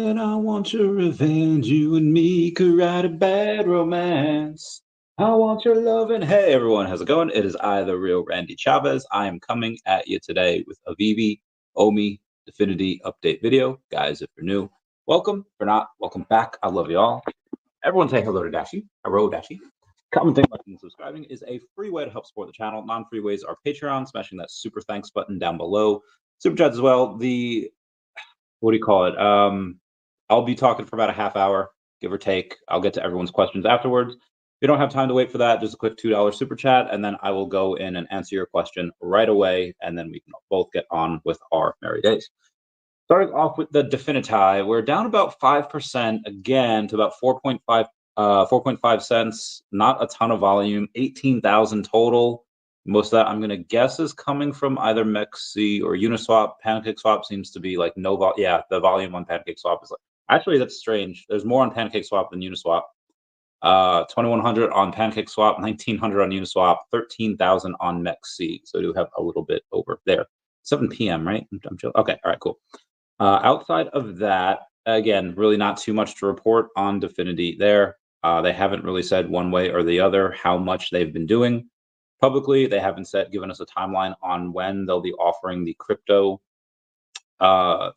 said I want your revenge. You and me could write a bad romance. I want your love. And hey, everyone, how's it going? It is I, the real Randy Chavez. I am coming at you today with a VeVe OMI Definity update video. Guys, if you're new, welcome. If you're not, welcome back. I love you all. Everyone say hello to Dashi. Hello, Dashi. Commenting, liking, and subscribing is a free way to help support the channel. Non-free ways are Patreon, smashing that super thanks button down below. Super chats as well. What do you call it? I'll be talking for about a half hour, give or take. I'll get to everyone's questions afterwards. If you don't have time to wait for that, just a quick $2 super chat, and then I will go in and answer your question right away, and then we can both get on with our merry days. Starting off with the Definity, we're down about 5% again to about 4.5 cents. Not a ton of volume, 18,000 total. Most of that, I'm going to guess, is coming from either MEXC or Uniswap. PancakeSwap seems to be like no volume. Yeah, the volume on PancakeSwap is like, actually, that's strange. There's more on PancakeSwap than Uniswap. 2,100 on PancakeSwap, 1,900 on Uniswap, 13,000 on MEXC. So I do have a little bit over there. 7 p.m., right? Okay, all right, cool. Outside of that, again, really not too much to report on Definity there. They haven't really said one way or the other how much they've been doing. Publicly, they haven't given us a timeline on when they'll be offering the crypto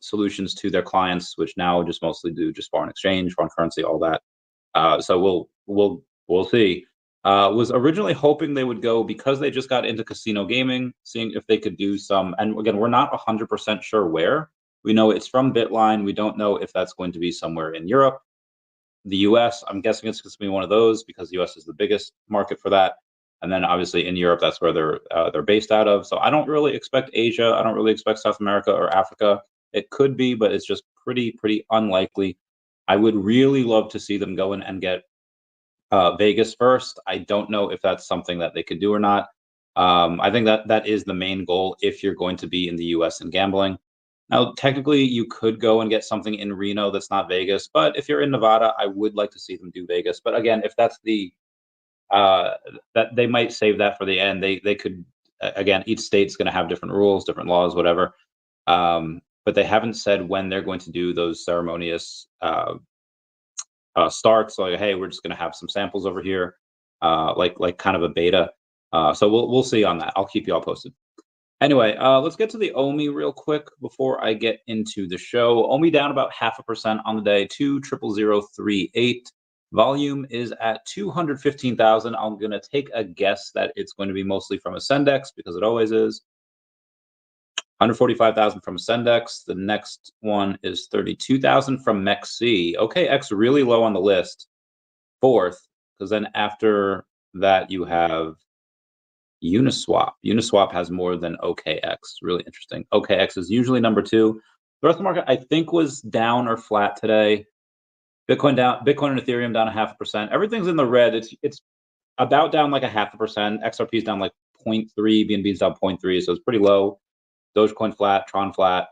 solutions to their clients, which now just mostly do just foreign exchange, foreign currency, all that. So we'll see. Was originally hoping they would go, because they just got into casino gaming, seeing if they could do some. And again, we're not 100% sure where. We know it's from Bitline. We don't know if that's going to be somewhere in Europe, the US. I'm guessing it's going to be one of those because the US is the biggest market for that. And then obviously in Europe, that's where they're based out of. So I don't really expect Asia. I don't really expect South America or Africa. It could be, but it's just pretty unlikely. I would really love to see them go in and get Vegas first. I don't know if that's something that they could do or not. I think that is the main goal if you're going to be in the US and gambling. Now, technically, you could go and get something in Reno that's not Vegas, but if you're in Nevada, I would like to see them do Vegas. But again, if that's that they might save that for the end. They could, again, each state's going to have different rules, different laws, whatever. But they haven't said when they're going to do those ceremonious starts. Like, hey, we're just going to have some samples over here, like kind of a beta. So we'll see on that. I'll keep you all posted. Anyway, let's get to the OMI real quick before I get into the show. OMI down about 0.5% on the day, 2,000,38. Volume is at 215,000. I'm going to take a guess that it's going to be mostly from Ascendex, because it always is. 145,000 from Ascendex. The next one is 32,000 from MEXC. OKX really low on the list, fourth, because then after that you have Uniswap. Uniswap has more than OKX. Really interesting. OKX is usually number 2. The rest of the market, I think, was down or flat today. Bitcoin down. Bitcoin and Ethereum down 0.5%. Everything's in the red. It's about down like 0.5%. XRP is down like 0.3. BNB is down 0.3, so it's pretty low. Dogecoin flat. Tron flat.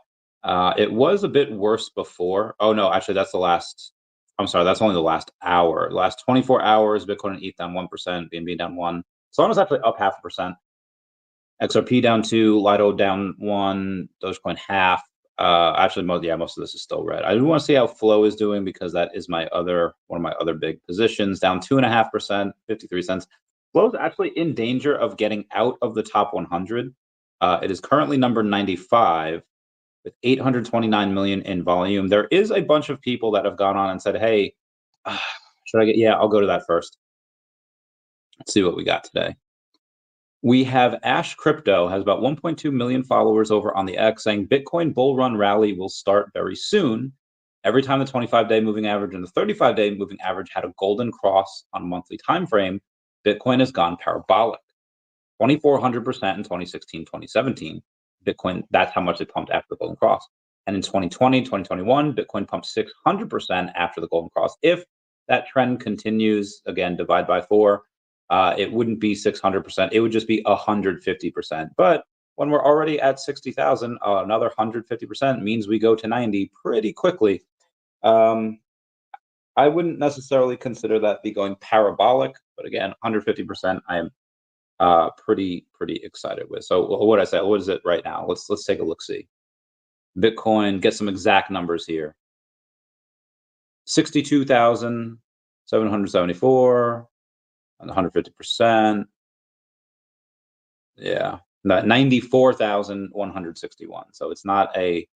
It was a bit worse before. Oh no, actually that's the last. I'm sorry, that's only the last hour. The last 24 hours, Bitcoin and ETH down 1%. BNB down 1%. Solana's actually up 0.5%. XRP down 2%. Lido down 1%. Dogecoin half. Actually, most of this is still red. I do want to see how Flow is doing, because that is one of my other big positions. Down 2.5%, 53 cents. Flow is actually in danger of getting out of the top 100. It is currently number 95 with 829 million in volume. There is a bunch of people that have gone on and said, "Hey, should I get?" Yeah, I'll go to that first. Let's see what we got today. We have Ash Crypto, has about 1.2 million followers over on the X, saying Bitcoin bull run rally will start very soon. Every time the 25-day moving average and the 35-day moving average had a golden cross on a monthly time frame, Bitcoin has gone parabolic. 2,400% in 2016, 2017. Bitcoin, that's how much it pumped after the golden cross. And in 2020, 2021, Bitcoin pumped 600% after the golden cross. If that trend continues, again, divide by 4, it wouldn't be 600%. It would just be 150%. But when we're already at 60,000, another 150% means we go to 90 pretty quickly. I wouldn't necessarily consider that be going parabolic, but again, 150%, I am pretty excited with. So what did I say? What is it right now? Let's take a look. See Bitcoin. Get some exact numbers here. 62,774, 150%. Yeah, 94,161. So it's not a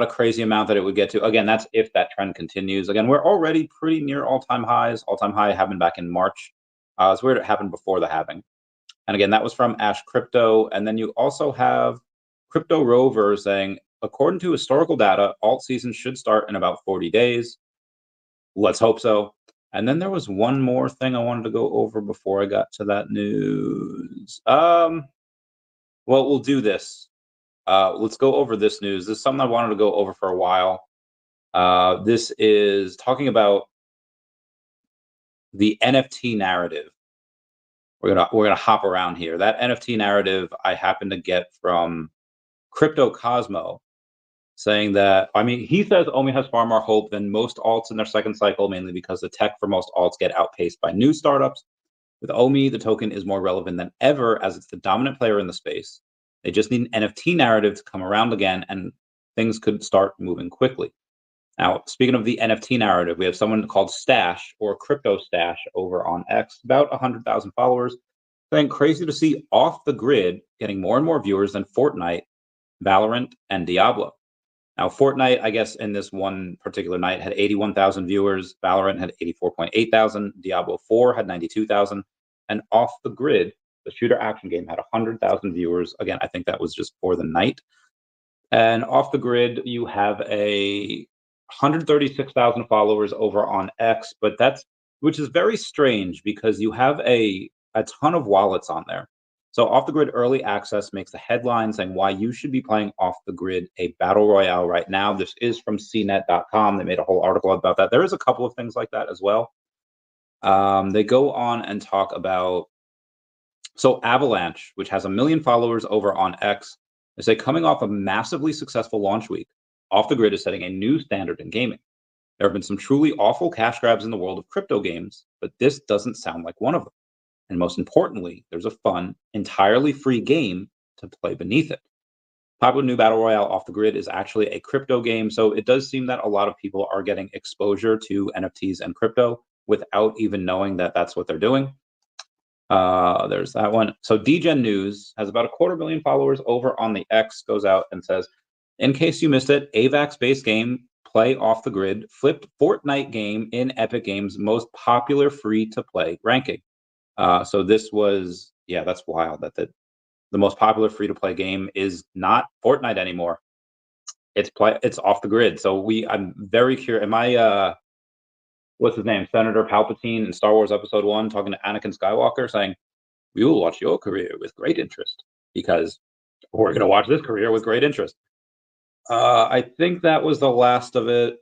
crazy amount that it would get to. Again, that's if that trend continues. Again, we're already pretty near all-time highs. All-time high happened back in March. It's weird it happened before the halving. And again, that was from Ash Crypto. And then you also have Crypto Rover saying, according to historical data, alt season should start in about 40 days. Let's hope so. And then there was one more thing I wanted to go over before I got to that news. Well, we'll do this. Let's go over this news. This is something I wanted to go over for a while. This is talking about the NFT narrative. We're gonna hop around here. That NFT narrative I happened to get from Crypto Cosmo, saying that, I mean, he says OMI has far more hope than most alts in their second cycle, mainly because the tech for most alts get outpaced by new startups. With OMI, the token is more relevant than ever as it's the dominant player in the space. They just need an NFT narrative to come around again, and things could start moving quickly. Now, speaking of the NFT narrative, we have someone called Stash, or Crypto Stash, over on X, about 100,000 followers, saying crazy to see Off the Grid getting more and more viewers than Fortnite, Valorant, and Diablo. Now, Fortnite, I guess, in this one particular night had 81,000 viewers. Valorant had 84.8 thousand. Diablo 4 had 92,000. And Off the Grid, the shooter action game, had 100,000 viewers. Again, I think that was just for the night. And Off the Grid, you have a 136,000 followers over on X, but which is very strange because you have a ton of wallets on there. So Off the Grid early access makes the headline saying why you should be playing Off the Grid, a battle royale right now. This is from cnet.com. They made a whole article about that. There is a couple of things like that as well. They go on and talk about, so Avalanche, which has 1 million followers over on X, they say coming off a massively successful launch week, Off the Grid is setting a new standard in gaming. There have been some truly awful cash grabs in the world of crypto games, but this doesn't sound like one of them. And most importantly, there's a fun, entirely free game to play beneath it. Popular new battle royale Off the Grid is actually a crypto game, so it does seem that a lot of people are getting exposure to NFTs and crypto without even knowing that that's what they're doing. There's that one. So DGen News has about 250,000 followers over on the X, goes out and says, in case you missed it, AVAX-based game, play Off the Grid, flipped Fortnite game in Epic Games' most popular free-to-play ranking. So this was, yeah, that's wild that the most popular free-to-play game is not Fortnite anymore. It's Off the Grid. So I'm very curious. Am I what's his name? Senator Palpatine in Star Wars Episode 1 talking to Anakin Skywalker saying, we will watch your career with great interest because we're going to watch this career with great interest. I think that was the last of it.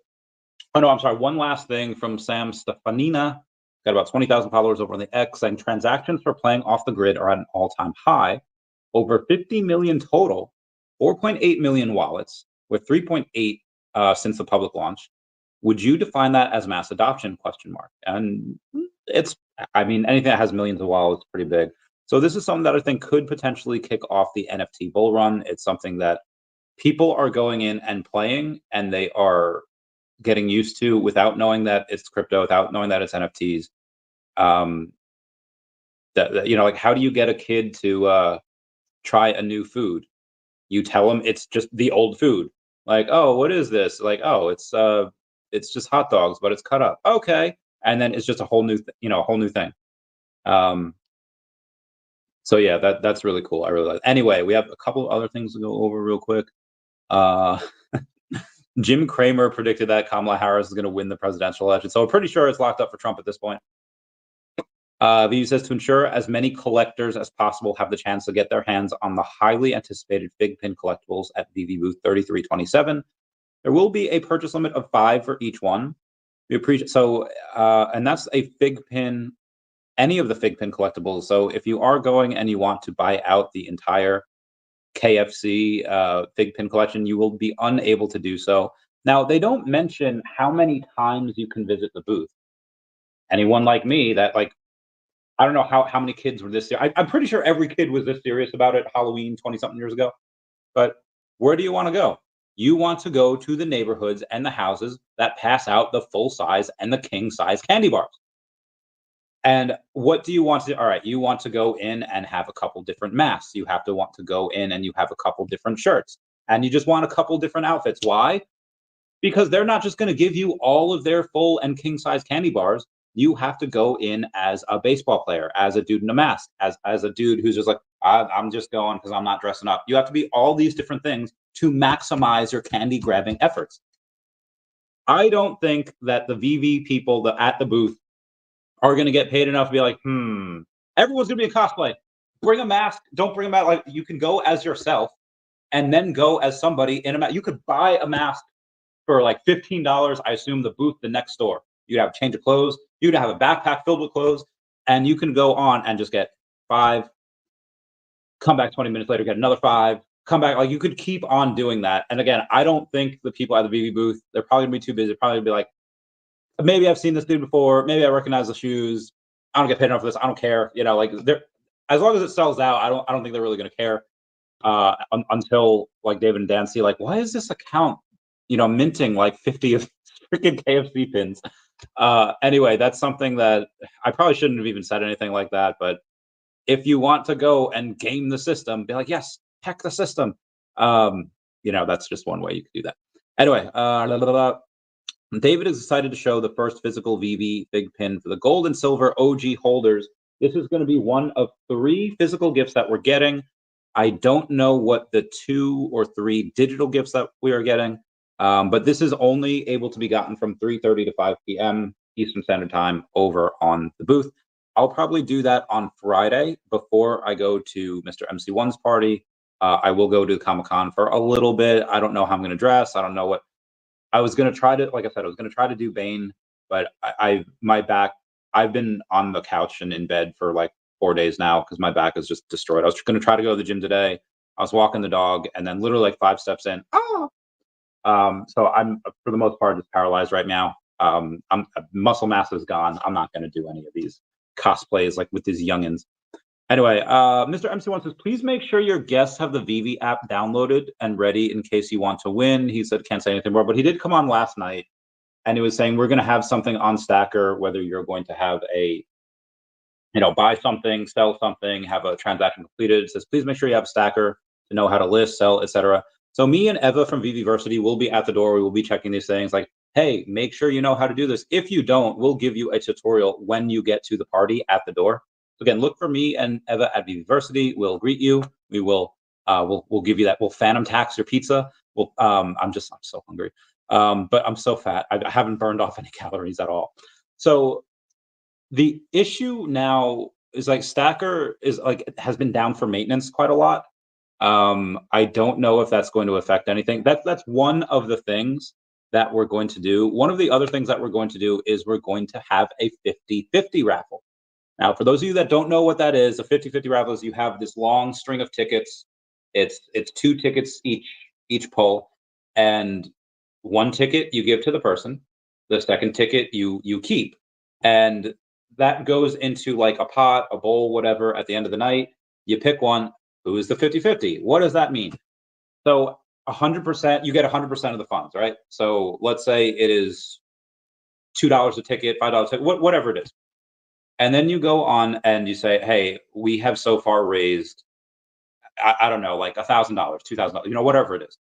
Oh, no, I'm sorry. One last thing from Sam Stefanina. Got about 20,000 followers over on the X, saying transactions for playing Off the Grid are at an all-time high. Over 50 million total, 4.8 million wallets, with 3.8 since the public launch. Would you define that as mass adoption? ? And it's, I mean, anything that has millions of wallets is pretty big. So this is something that I think could potentially kick off the NFT bull run. It's something that people are going in and playing, and they are getting used to without knowing that it's crypto, without knowing that it's NFTs. Like, how do you get a kid to try a new food? You tell them it's just the old food. Like, oh, what is this? Like, oh, it's just hot dogs, but it's cut up. Okay, and then it's just a whole new, a whole new thing. So yeah, that's really cool. I really like. Anyway, we have a couple of other things to go over real quick. Jim Cramer predicted that Kamala Harris is going to win the presidential election, so we're pretty sure it's locked up for Trump at this point. VeVe says to ensure as many collectors as possible have the chance to get their hands on the highly anticipated Fig Pin collectibles at VeVe booth 3327. There will be a purchase limit of 5 for each one. We appreciate and that's a Fig Pin, any of the Fig Pin collectibles. So if you are going and you want to buy out the entire KFC Fig Pin collection, you will be unable to do so. Now, they don't mention how many times you can visit the booth. Anyone like me that, like, I don't know how many kids were this serious. I'm pretty sure every kid was this serious about it Halloween 20-something years ago. But where do you want to go? You want to go to the neighborhoods and the houses that pass out the full size and the king size candy bars. And what do you want to do? All right, you want to go in and have a couple different masks. You have to want to go in and you have a couple different shirts. And you just want a couple different outfits. Why? Because they're not just going to give you all of their full and king size candy bars. You have to go in as a baseball player, as a dude in a mask, as a dude who's just like, I'm just going because I'm not dressing up. You have to be all these different things to maximize your candy grabbing efforts. I don't think that the VeVe people at the booth are going to get paid enough to be like, everyone's going to be a cosplay. Bring a mask. Don't bring a mask. Like, you can go as yourself and then go as somebody in a mask. You could buy a mask for like $15. I assume the booth, the next store. You'd have a change of clothes. You'd have a backpack filled with clothes, and you can go on and just get 5, come back 20 minutes later, get another 5, come back. Like, you could keep on doing that. And again, I don't think the people at the VeVe booth, they're probably gonna be too busy. They're probably gonna be like, maybe I've seen this dude before. Maybe I recognize the shoes. I don't get paid enough for this. I don't care. You know, like, they're, as long as it sells out, I don't think they're really gonna care. Until like David and Dan see, like, why is this account, minting like 50 of freaking KFC pins? Anyway, that's something that I probably shouldn't have even said anything like that. But if you want to go and game the system, be like, yes, hack the system. That's just one way you could do that. Anyway, David is excited to show the first physical VeVe big pin for the gold and silver OG holders. This is going to be one of 3 physical gifts that we're getting. I don't know what the 2 or 3 digital gifts that we are getting, but this is only able to be gotten from 3:30 to 5 p.m. Eastern Standard Time over on the booth. I'll probably do that on Friday before I go to Mr. MC1's party. I will go to Comic-Con for a little bit. I don't know how I'm going to dress. I don't know what I was going to try to, like I said, I was going to try to do Bane, but my back, I've been on the couch and in bed for like 4 days now because my back is just destroyed. I was going to try to go to the gym today. I was walking the dog, and then literally like 5 steps in, so I'm for the most part just paralyzed right now. Muscle mass is gone. I'm not going to do any of these cosplays like with these youngins. Anyway, Mr. MC1 says, please make sure your guests have the VeVe app downloaded and ready in case you want to win. He said can't say anything more, but he did come on last night and he was saying we're going to have something on stackr, whether you're going to have a, buy something, sell something, have a transaction completed. It says, please make sure you have a stackr to know how to list, sell, etc. So me and Eva from VeVeversity will be at the door. We will be checking these things like, hey, make sure you know how to do this. If you don't, we'll give you a tutorial when you get to the party at the door. So again, look for me and Eva at VeVeversity. We'll greet you. We will, we'll give you that. We'll phantom tax your pizza. I'm so hungry, but I'm so fat. I haven't burned off any calories at all. So the issue now is like stackr is like has been down for maintenance quite a lot. I don't know if that's going to affect anything. That's one of the things that we're going to do. One of the other things that we're going to do is we're going to have a 50-50 raffle. Now, for those of you that don't know what that is, a 50-50 raffle is you have this long string of tickets. It's 2 tickets each pull, and 1 ticket you give to the person. The second ticket you keep, and that goes into like a pot, a bowl, whatever. At the end of the night, you pick one. Who is the 50-50? What does that mean? So 100%, you get 100% of the funds, right? So let's say it is $2 a ticket, $5 a ticket, whatever it is. And then you go on and you say, hey, we have so far raised, I don't know, like $1,000, $2,000, whatever it is.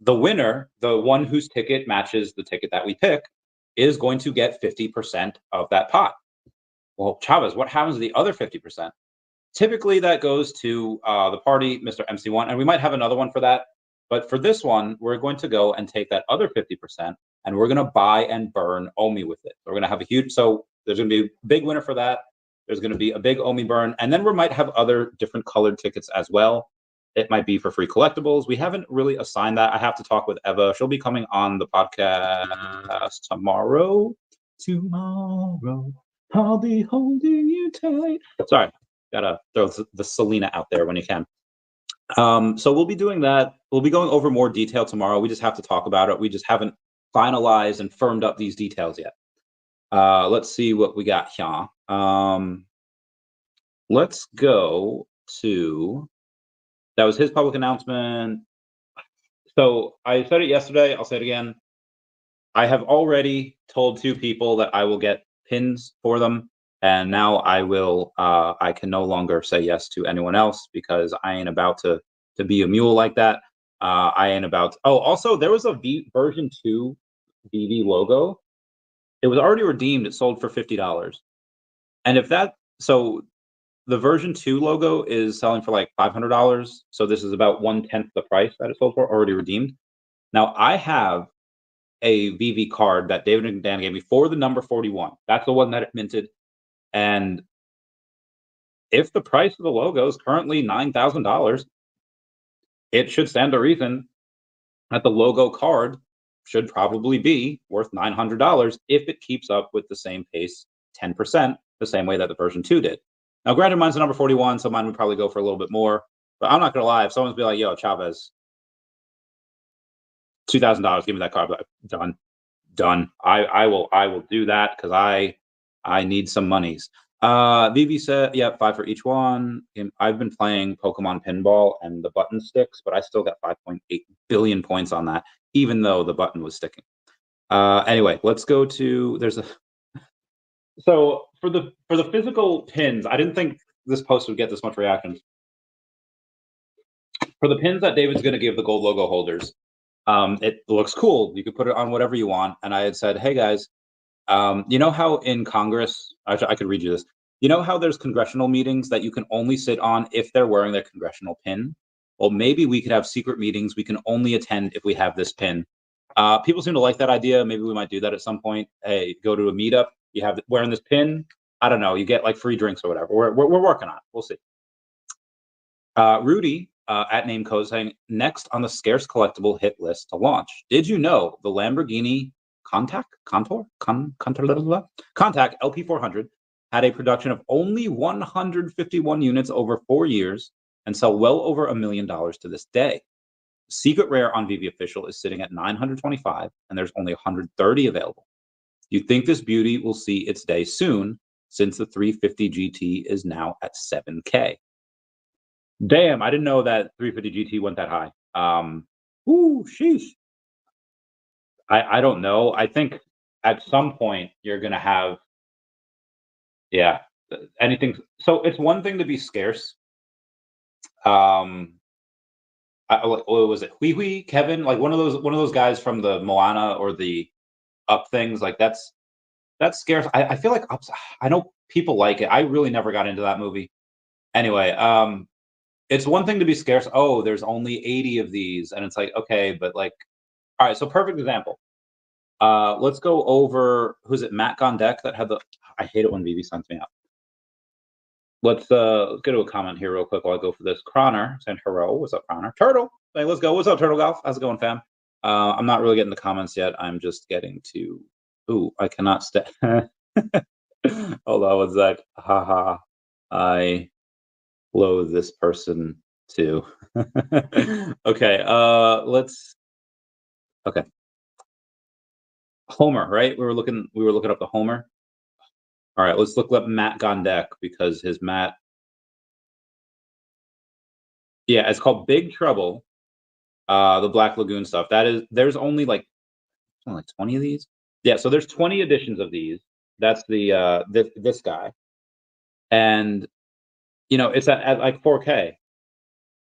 The winner, the one whose ticket matches the ticket that we pick, is going to get 50% of that pot. Well, Chavez, what happens to the other 50%? Typically, that goes to the party, Mr. MC1, and we might have another one for that. But for this one, we're going to go and take that other 50%, and we're going to buy and burn OMI with it. So we're going to have a huge, so there's going to be a big winner for that. There's going to be a big OMI burn, and then we might have other different colored tickets as well. It might be for free collectibles. We haven't really assigned that. I have to talk with Eva. She'll be coming on the podcast tomorrow. I'll be holding you tight. Sorry, gotta throw the Selena out there when you can. So we'll be doing that. We'll be going over more detail tomorrow. We just have to talk about it. We just haven't finalized and firmed up these details yet. Let's see what we got here. Let's go to, that was his public announcement. So I said it yesterday. I'll say it again. I have already told 2 people that I will get pins for them, and now I will. I can no longer say yes to anyone else because I ain't about to be a mule like that. I ain't about. Oh, also there was a version 2 VeVe logo. It was already redeemed. It sold for $50, and if that so the version 2 logo is selling for like $500. So this is about 1/10 the price that it sold for, already redeemed. Now I have a VeVe card that David and Dan gave me for the number 41. That's the one that it minted. And if the price of the logo is currently $9,000, it should stand to reason that the logo card should probably be worth $900 if it keeps up with the same pace, 10%, the same way that the version 2 did. Now, granted, mine's the number 41, so mine would probably go for a little bit more. But I'm not going to lie. If someone's be like, yo, Chavez, $2,000, give me that card, like, done. I will do that because I need some monies. VeVe said, yeah, 5 for each one. I've been playing Pokemon Pinball and the button sticks, but I still got 5.8 billion points on that, even though the button was sticking. Anyway, let's go to so for the physical pins, I didn't think this post would get this much reaction. For the pins that David's going to give the gold logo holders, it looks cool. You could put it on whatever you want. And I had said, hey guys, you know how in Congress, I could read you this. You know how there's congressional meetings that you can only sit on if they're wearing their congressional pin? Well, maybe we could have secret meetings we can only attend if we have this pin. People seem to like that idea. Maybe we might do that at some point. Hey, go to a meetup. You have wearing this pin. I don't know. You get like free drinks or whatever. We're working on it. We'll see. Rudy at name code saying next on the scarce collectible hit list to launch. Did you know the Lamborghini Contact LP400 had a production of only 151 units over 4 years and sell well over $1 million to this day. Secret rare on VeVe official is sitting at 925 and there's only 130 available. You think this beauty will see its day soon since the 350 GT is now at 7K. Damn, I didn't know that 350 GT went that high. Sheesh. I don't know. I think at some point you're gonna have, yeah, anything. So it's one thing to be scarce. What was it? Hui Kevin, like one of those guys from the Moana or the Up things. Like that's scarce. I feel like Up's. I know people like it. I really never got into that movie. Anyway, it's one thing to be scarce. Oh, there's only 80 of these, and it's like okay, but like, all right. So perfect example. Let's go over who's it? Matt Gondek that had the. I hate it when VeVe sends me out. Let's go to a comment here real quick while I go for this. Croner saying hello. What's up, Croner? Turtle. Hey, let's go. What's up, Turtle Golf? How's it going, fam? I'm not really getting the comments yet. I'm just getting to. Ooh, I cannot stay. Hold on one sec. Haha. I loathe this person too. Okay. Let's. Okay. Homer, right? We were looking up the Homer. All right, let's look up Matt Gondek because his Matt. Yeah, it's called Big Trouble. The Black Lagoon stuff. There's only like 20 of these. Yeah, so there's 20 editions of these. That's the this guy, and it's at like 4K.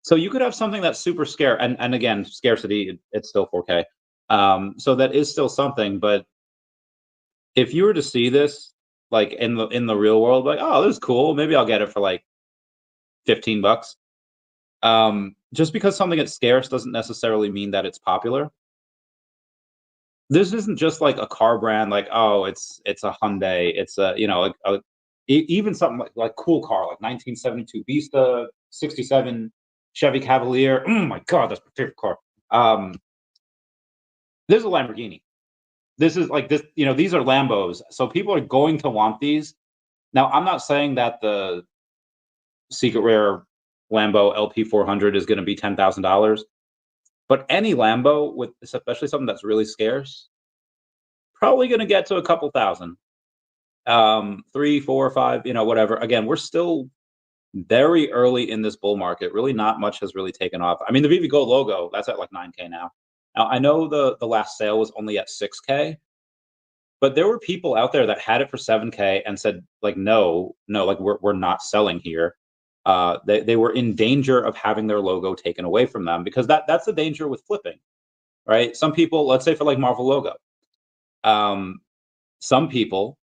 So you could have something that's super scarce, and again, scarcity, it's still 4K. So that is still something, but if you were to see this like in the real world, like, oh, this is cool. Maybe I'll get it for like $15. Just because something is scarce doesn't necessarily mean that it's popular. This isn't just like a car brand, like, oh, it's a Hyundai, it's even something like cool car, like 1972 Vista, 67 Chevy Cavalier. Oh my god, that's my favorite car. This is a Lamborghini. This is like this, these are Lambos, so people are going to want these. Now, I'm not saying that the secret rare Lambo LP400 is going to be $10,000, but any Lambo with especially something that's really scarce, probably going to get to a couple thousand, 3, 4, 5, whatever. Again, we're still very early in this bull market. Really, not much has really taken off. I mean, the VeVe Gold logo, that's at like 9K now. Now I know the last sale was only at 6K, but there were people out there that had it for 7K and said like, no, like we're not selling here. They were in danger of having their logo taken away from them, because that's the danger with flipping, right? Some people, let's say for like Marvel logo, some people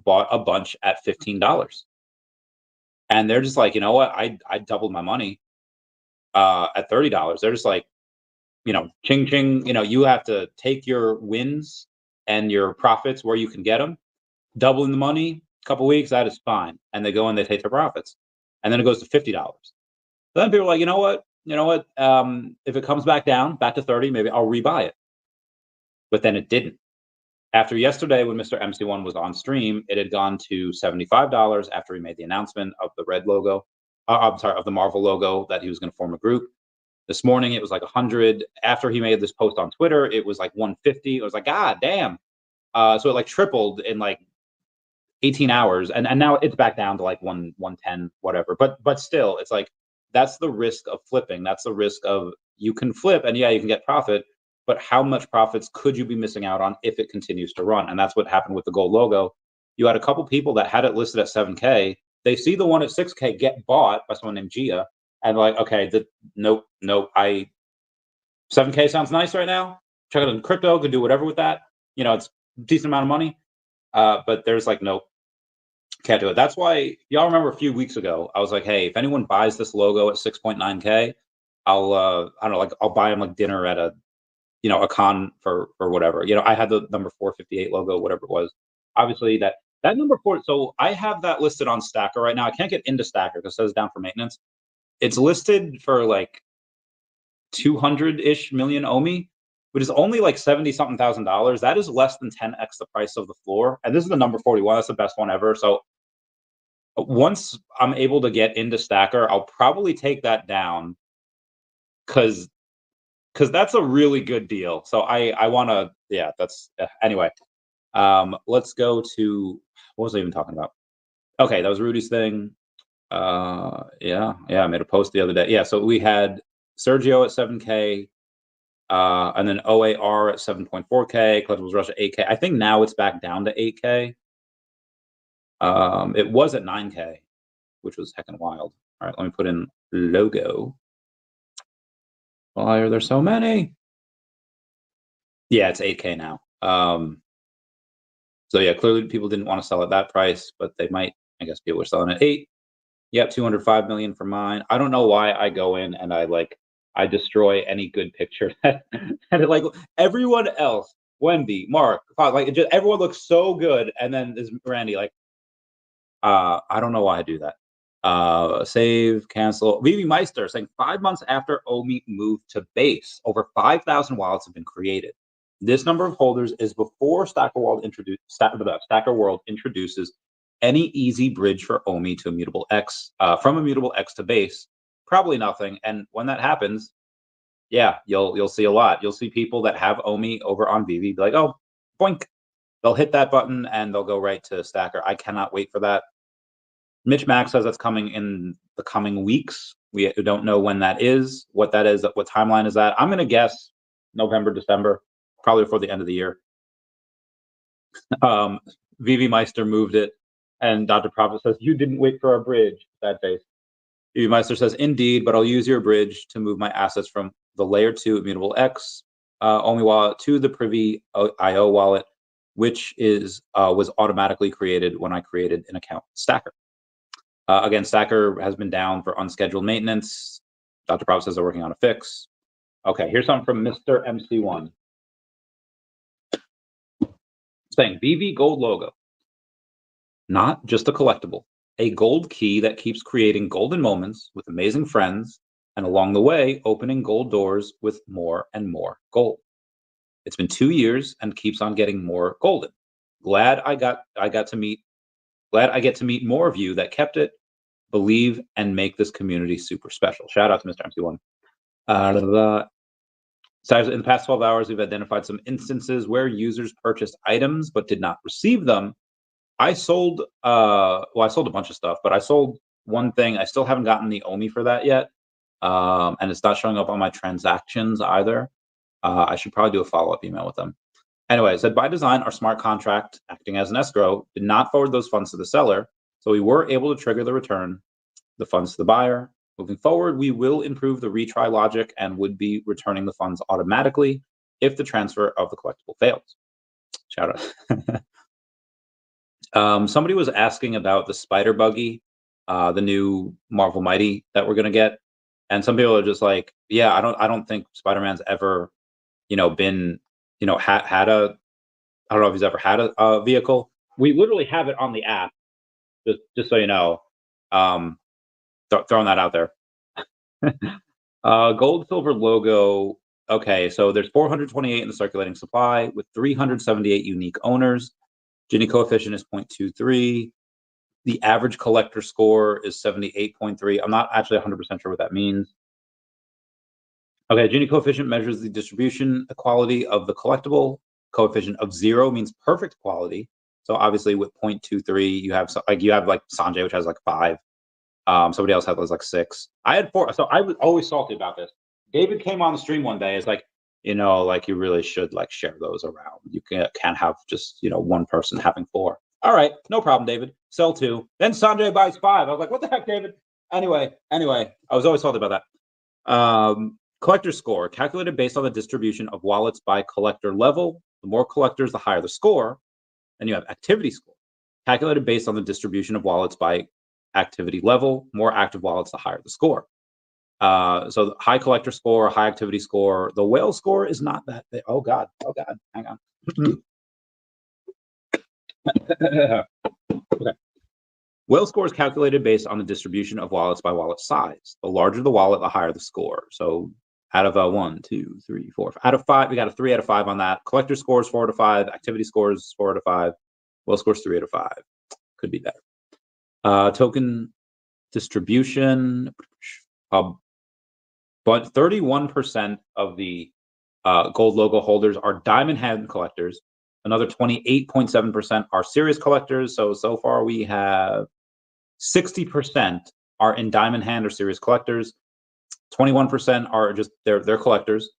bought a bunch at $15, and they're just like, you know what, I doubled my money at $30. They're just like, ching ching. You have to take your wins and your profits where you can get them. Doubling the money, a couple weeks, that is fine. And they go and they take their profits, and then it goes to $50. Then people are like, you know what, if it comes back down, back to 30, maybe I'll rebuy it. But then it didn't. After yesterday, when Mr. MC1 was on stream, it had gone to $75 after he made the announcement of the red logo. I'm sorry, of the Marvel logo, that he was going to form a group. This morning, it was like 100. After he made this post on Twitter, it was like 150. It was like, God damn. So it like tripled in like 18 hours. And now it's back down to like 110, whatever. But still, it's like, that's the risk of flipping. That's the risk of, you can flip and yeah, you can get profit, but how much profits could you be missing out on if it continues to run? And that's what happened with the gold logo. You had a couple people that had it listed at 7K. They see the one at 6K get bought by someone named Gia, and like, okay, nope, 7K sounds nice right now. Check it in crypto, could do whatever with that. It's a decent amount of money. But there's like, nope, can't do it. That's why, y'all remember a few weeks ago, I was like, hey, if anyone buys this logo at 6.9K, I'll I don't know, like I'll buy them like dinner at a con for whatever. I had the number 458 logo, whatever it was. Obviously that number 4. So I have that listed on stackr right now. I can't get into stackr because it says down for maintenance. It's listed for like 200-ish million OMI, which is only like 70 something thousand dollars. That is less than 10x the price of the floor. And this is the number 41. That's the best one ever. So once I'm able to get into stackr, I'll probably take that down, because that's a really good deal. So I want to, yeah, that's anyway. Let's go to, what was I even talking about? Okay, that was Rudy's thing. Yeah, I made a post the other day. Yeah, so we had Sergio at 7K, and then OAR at 7.4K, Collectibles Rush at 8K. I think now it's back down to 8K. It was at 9K, which was heckin' wild. All right, let me put in logo. Why are there so many? Yeah, it's 8K now. So yeah, clearly people didn't want to sell at that price, but they might. I guess people are selling at 8. Yep, 205 million for mine. I don't know why I go in and I destroy any good picture and like everyone else, Wendy, Mark, like everyone looks so good, and then there's Randy like, I don't know why I do that. Save, cancel. VeVe Meister saying 5 months after OMI moved to base, over 5,000 wallets have been created. This number of holders is before Stacker World introduces any easy bridge for OMI to Immutable X, from Immutable X to base. Probably nothing. And when that happens, yeah, you'll see a lot. You'll see people that have OMI over on VeVe be like, oh, boink. They'll hit that button and they'll go right to stackr. I cannot wait for that. Mitch Mack says that's coming in the coming weeks. We don't know when that is, what that is, what timeline is that. I'm going to guess November, December, probably before the end of the year. VeVe Meister moved it, and Dr. Prophet says, you didn't wait for our bridge. Sad face. VeVe Meister says, indeed, but I'll use your bridge to move my assets from the layer 2 Immutable X OMI wallet to the Privy IO wallet, which was automatically created when I created an account stackr. Again, stackr has been down for unscheduled maintenance. Dr. Prophet says they're working on a fix. Okay, here's something from Mr. MC1. Saying VeVe gold logo, not just a collectible, a gold key that keeps creating golden moments with amazing friends, and along the way opening gold doors with more and more gold. It's been 2 years and keeps on getting more golden. Glad I get to meet more of you that kept it, believe, and make this community super special. Shout out to Mr. MC1. In the past 12 hours, we've identified some instances where users purchased items but did not receive them. I sold a bunch of stuff, but I sold one thing. I still haven't gotten the OMI for that yet, and it's not showing up on my transactions either. I should probably do a follow-up email with them. Anyway, it said, by design, our smart contract, acting as an escrow, did not forward those funds to the seller, so we were able to trigger the return, the funds to the buyer. Moving forward, we will improve the retry logic and would be returning the funds automatically if the transfer of the collectible fails. Shout out. Somebody was asking about the Spider Buggy, the new Marvel Mighty that we're gonna get, and some people are just like, yeah, I don't think Spider-Man's ever, been, had a, I don't know if he's ever had a vehicle. We literally have it on the app, just so you know. Throwing that out there. Gold silver logo. Okay, so there's 428 in the circulating supply with 378 unique owners. Gini coefficient is 0.23. The average collector score is 78.3. I'm not actually 100% sure what that means. Okay, Gini coefficient measures the distribution equality of the collectible. Coefficient of 0 means perfect equality. So obviously with 0.23, you have Sanjay, which has like 5. Somebody else had like 6. I had 4. So I was always salty about this. David came on the stream one day. It's like, you really should like share those around. You can't have just, one person having 4. All right, no problem, David. Sell 2. Then Sanjay buys 5. I was like, what the heck, David? Anyway, I was always salty about that. Collector score, calculated based on the distribution of wallets by collector level. The more collectors, the higher the score. Then you have activity score, calculated based on the distribution of wallets by activity level. More active wallets, the higher the score. So the high collector score, high activity score. The whale score is not that big. Oh God, hang on. Okay. Whale score is calculated based on the distribution of wallets by wallet size. The larger the wallet, the higher the score. So out of 1, 2, 3, 4, out of 5, we got a 3 out of 5 on that. Collector scores 4 out of 5. Activity scores 4 out of 5. Whale scores 3 out of 5. Could be better. Token distribution, but 31% of the gold logo holders are diamond hand collectors. Another 28.7% are serious collectors. So far we have 60% are in diamond hand or serious collectors. 21% are just they're collectors.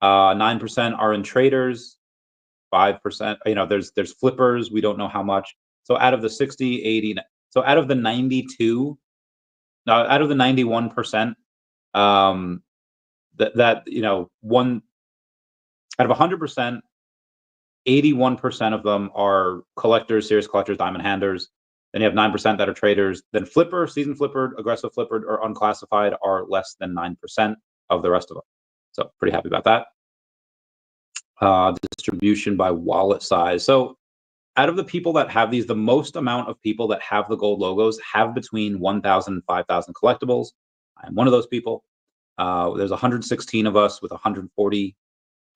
9% are in traders. 5%, there's flippers. We don't know how much. So out of the 60, 80, so out of the 92, out of the 91%, one out of 100%, 81% of them are collectors, serious collectors, diamond handers. Then you have 9% that are traders. Then flipper, seasoned flippered, aggressive flippered, or unclassified are less than 9% of the rest of them. So pretty happy about that. Distribution by wallet size. So out of the people that have these, the most amount of people that have the gold logos have between 1,000 and 5,000 collectibles. I'm one of those people. There's 116 of us with 140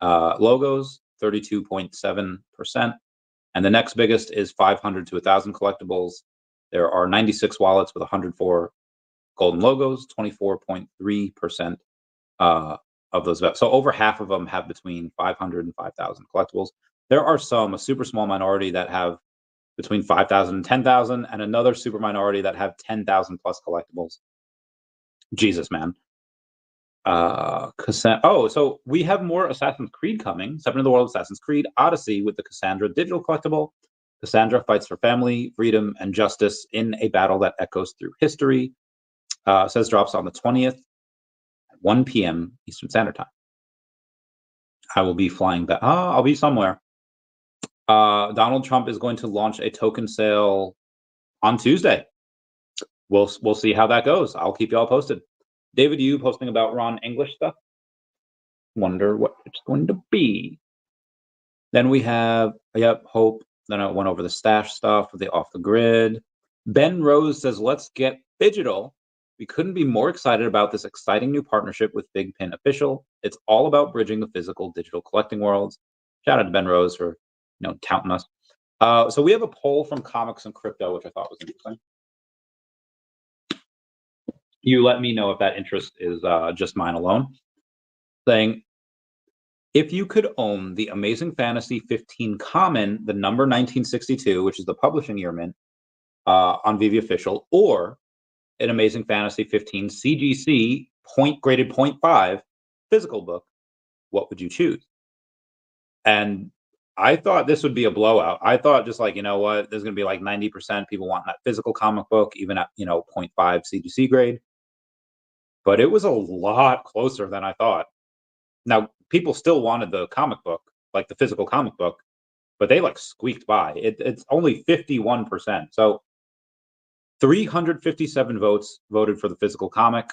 logos, 32.7%. And the next biggest is 500 to 1,000 collectibles. There are 96 wallets with 104 golden logos, 24.3% of those. So over half of them have between 500 and 5,000 collectibles. There are a super small minority that have between 5,000 and 10,000, and another super minority that have 10,000 plus collectibles. Jesus, man. So we have more Assassin's Creed coming. 7 in the World Assassin's Creed Odyssey with the Cassandra digital collectible. Cassandra fights for family, freedom, and justice in a battle that echoes through history. Says drops on the 20th at 1 p.m. Eastern Standard Time. I will be flying back. I'll be somewhere. Donald Trump is going to launch a token sale on Tuesday. We'll see how that goes. I'll keep you all posted. David, you posting about Ron English stuff? Wonder what it's going to be. Then we have, Hope. Then I went over the stash stuff with the off the grid. Ben Rose says, let's get digital. We couldn't be more excited about this exciting new partnership with Big Pin Official. It's all about bridging the physical digital collecting worlds. Shout out to Ben Rose for touting us. So we have a poll from Comics and Crypto, which I thought was interesting. You let me know if that interest is just mine alone. Saying, if you could own the Amazing Fantasy 15 Common, the number 1962, which is the publishing year mint, on VeVe Official, or an Amazing Fantasy 15 CGC graded 0.5 physical book, what would you choose? And I thought this would be a blowout. I thought just like, you know what, there's going to be like 90% people want that physical comic book, even at, 0.5 CGC grade. But it was a lot closer than I thought. Now, people still wanted the comic book, like the physical comic book, but they like squeaked by. It's only 51%. So 357 votes voted for the physical comic.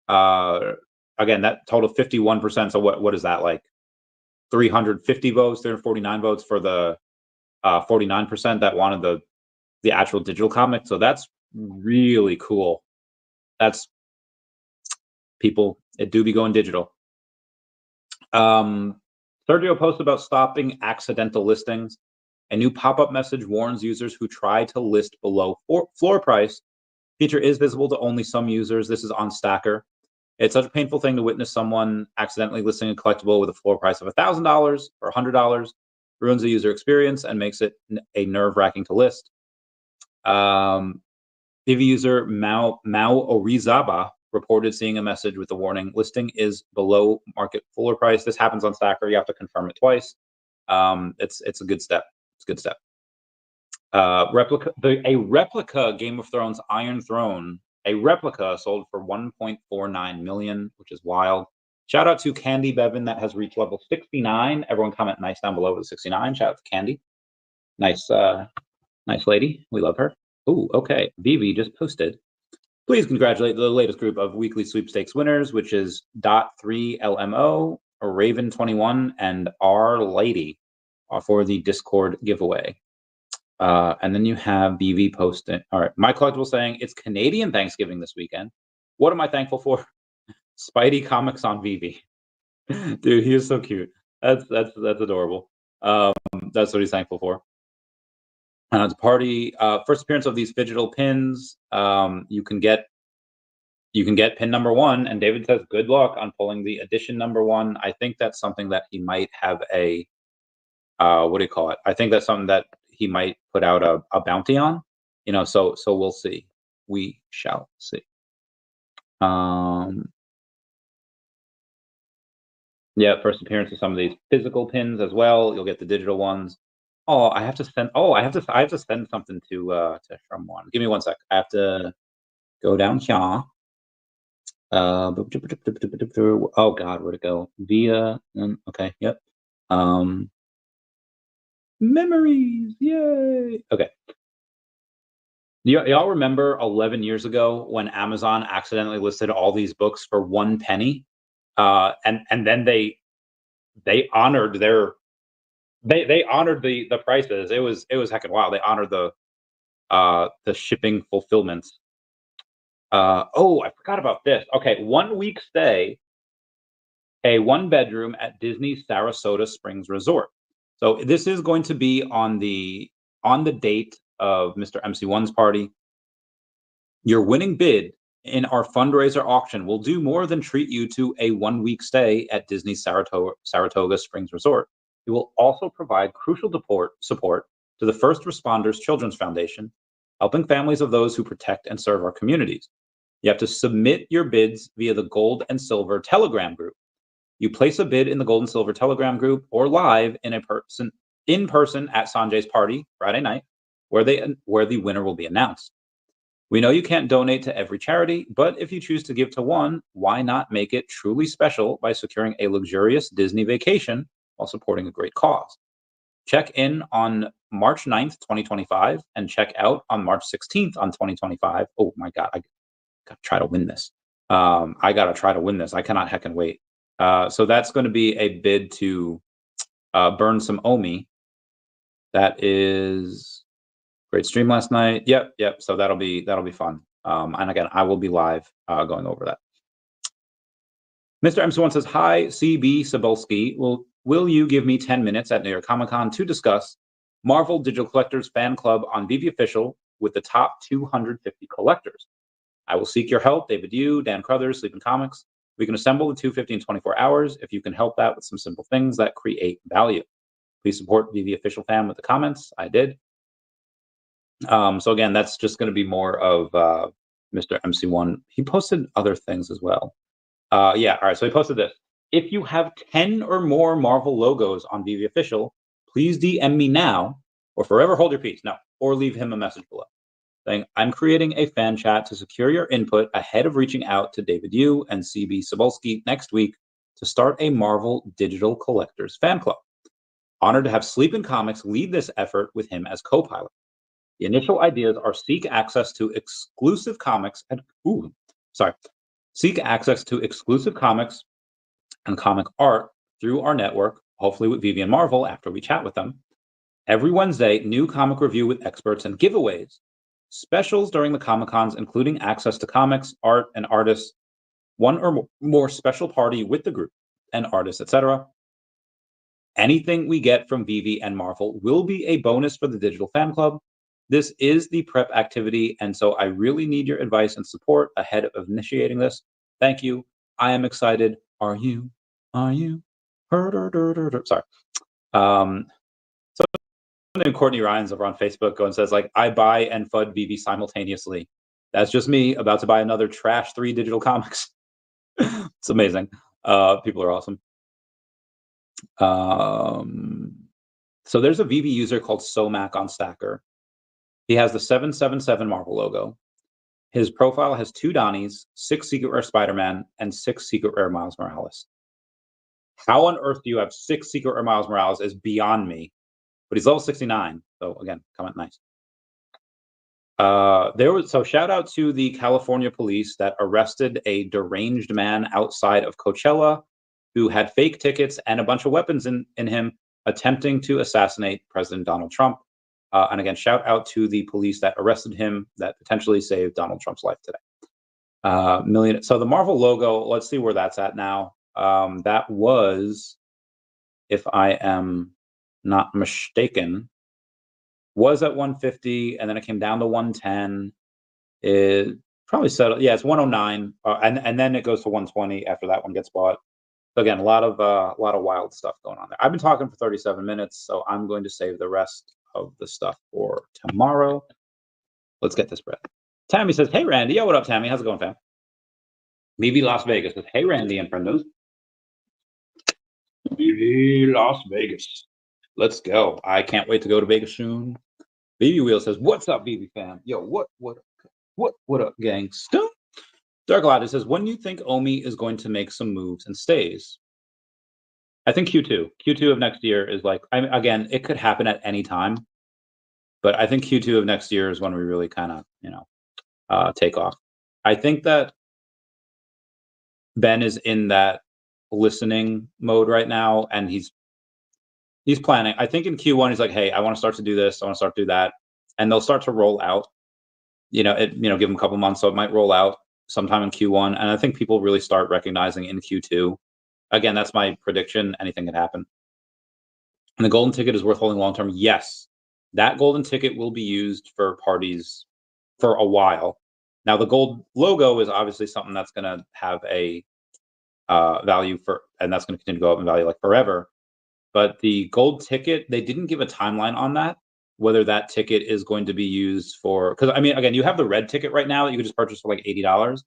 Again, that total 51%. So what is that like? 350 votes, 349 votes for the 49% that wanted the actual digital comic. So that's really cool. That's people. It do be going digital. Sergio posted about stopping accidental listings. A new pop-up message warns users who try to list below floor price. Feature is visible to only some users. This is on stackr. It's such a painful thing to witness someone accidentally listing a collectible with a floor price of $1,000 or $100. Ruins the user experience and makes it a nerve-wracking to list. VeVe user Mao Orizaba reported seeing a message with the warning, listing is below market floor price. This happens on stackr. You have to confirm it twice. It's a good step. It's a good step. A replica Game of Thrones Iron Throne, a replica sold for 1.49 million, which is wild. Shout out to Candy Bevan that has reached level 69. Everyone comment nice down below with 69. Shout out to Candy. Nice, nice lady. We love her. Ooh, okay. VeVe just posted. Please congratulate the latest group of weekly sweepstakes winners, which is .3LMO, Raven21, and R Lady for the Discord giveaway. And then you have VeVe posting. All right, my collectible saying it's Canadian Thanksgiving this weekend. What am I thankful for? Spidey comics on VeVe. Dude, he is so cute. That's adorable. That's what he's thankful for. And it's a party. First appearance of these digital pins. You can get pin number 1, and David says good luck on pulling the edition number 1. I think that's something that he might have a what do you call it? I think that's something that he might put out a bounty on. So we'll see. We shall see. Yeah, first appearance of some of these physical pins as well. You'll get the digital ones. Oh, I have to send. Oh, I have to send something to from one. Give me 1 sec. I have to go down here. Oh God, where'd it go? Via. Okay. Yep. Memories. Yay. Okay. Y'all remember 11 years ago when Amazon accidentally listed all these books for 1 penny, and then they honored they honored the prices. It was heckin' wild. They honored the shipping fulfillments. Oh, I forgot about this. Okay, 1 week stay, a 1-bedroom at Disney Sarasota Springs Resort. So this is going to be on the date of Mr. MC1's party. Your winning bid in our fundraiser auction will do more than treat you to a 1-week stay at Disney Saratoga Springs Resort. It will also provide crucial support to the First Responders Children's Foundation, helping families of those who protect and serve our communities. You have to submit your bids via the Gold and Silver Telegram group. You place a bid in the Gold and Silver Telegram group or live in person at Sanjay's party Friday night, where the winner will be announced. We know you can't donate to every charity, but if you choose to give to one, why not make it truly special by securing a luxurious Disney vacation while supporting a great cause? Check in on March 9th, 2025, and check out on March 16th on 2025. Oh my God, I gotta try to win this. I gotta try to win this. I cannot heckin' wait. So that's going to be a bid to burn some OMI. That is great stream last night. Yep. So that'll be fun. And again, I will be live going over that. Mr. MC1 says, hi, CB Cebulski. Will you give me 10 minutes at New York Comic Con to discuss Marvel Digital Collectors Fan Club on VeVe Official with the top 250 collectors? I will seek your help, David Yu, Dan Crothers, Sleeping Comics. We can assemble the 250 in 24 hours if you can help that with some simple things that create value. Please support VeVe Official Fan with the comments. I did. So again, that's just going to be more of Mr. MC1. He posted other things as well. Yeah, all right, so he posted this. If you have 10 or more Marvel logos on VeVe Official, please DM me now or forever hold your peace. No, or leave him a message below saying, I'm creating a fan chat to secure your input ahead of reaching out to David Yu and CB Cebulski next week to start a Marvel Digital Collectors fan club. Honored to have Sleep in Comics lead this effort with him as co-pilot. The initial ideas are seek access to exclusive comics and seek access to exclusive comics and comic art through our network, hopefully with VeVe and Marvel after we chat with them. Every Wednesday, new comic review with experts and giveaways. Specials during the Comic-Cons, including access to comics, art, and artists, one or more special party with the group and artists, etc. Anything we get from VeVe and Marvel will be a bonus for the Digital Fan Club. This is the prep activity, and so I really need your advice and support ahead of initiating this. Thank you. I am excited. Are you? Are you? Sorry. And Courtney Ryan's over on Facebook going and says, like, I buy and FUD VeVe simultaneously. That's just me about to buy another Trash 3 digital comics. It's amazing. People are awesome. So there's a VeVe user called Somac on stackr. He has the 777 Marvel logo. His profile has 2 Donnies, 6 Secret Rare Spider-Man, and 6 Secret Rare Miles Morales. How on earth do you have 6 Secret Rare Miles Morales is beyond me. But he's level 69. So again, comment nice. So shout out to the California police that arrested a deranged man outside of Coachella who had fake tickets and a bunch of weapons in him attempting to assassinate President Donald Trump. And again, shout out to the police that arrested him that potentially saved Donald Trump's life today. So the Marvel logo, let's see where that's at now. That was, if I am not mistaken, was at 150, and then it came down to 110. It probably settled. Yeah, it's 109, and then it goes to 120 after that one gets bought. So again, a lot of wild stuff going on there. I've been talking for 37 minutes, so I'm going to save the rest of the stuff for tomorrow. Let's get this bread. Tammy says, "Hey Randy, yo, what up, Tammy? How's it going, fam?" VeVe Las Vegas says, "Hey Randy and friendos." VeVe Las Vegas. Let's go. I can't wait to go to Vegas soon. VeVe Wheel says, "What's up, VeVe fam? Yo, what up, gangsta?" Dark Lad says, "When do you think OMI is going to make some moves and stays?" I think Q2. Q2 of next year is like, again, it could happen at any time, but I think Q2 of next year is when we really kind of, take off. I think that Ben is in that listening mode right now, and he's planning. I think in Q1 he's like, "Hey, I want to start to do this. I want to start to do that," and they'll start to roll out. Give them a couple months, so it might roll out sometime in Q1, and I think people really start recognizing in Q2. Again, that's my prediction. Anything can happen. And the golden ticket is worth holding long term. Yes, that golden ticket will be used for parties for a while. Now, the gold logo is obviously something that's going to have a value for, and that's going to continue to go up in value like forever. But the gold ticket, they didn't give a timeline on that, whether that ticket is going to be used for, because I mean, again, you have the red ticket right now that you can just purchase for like $80,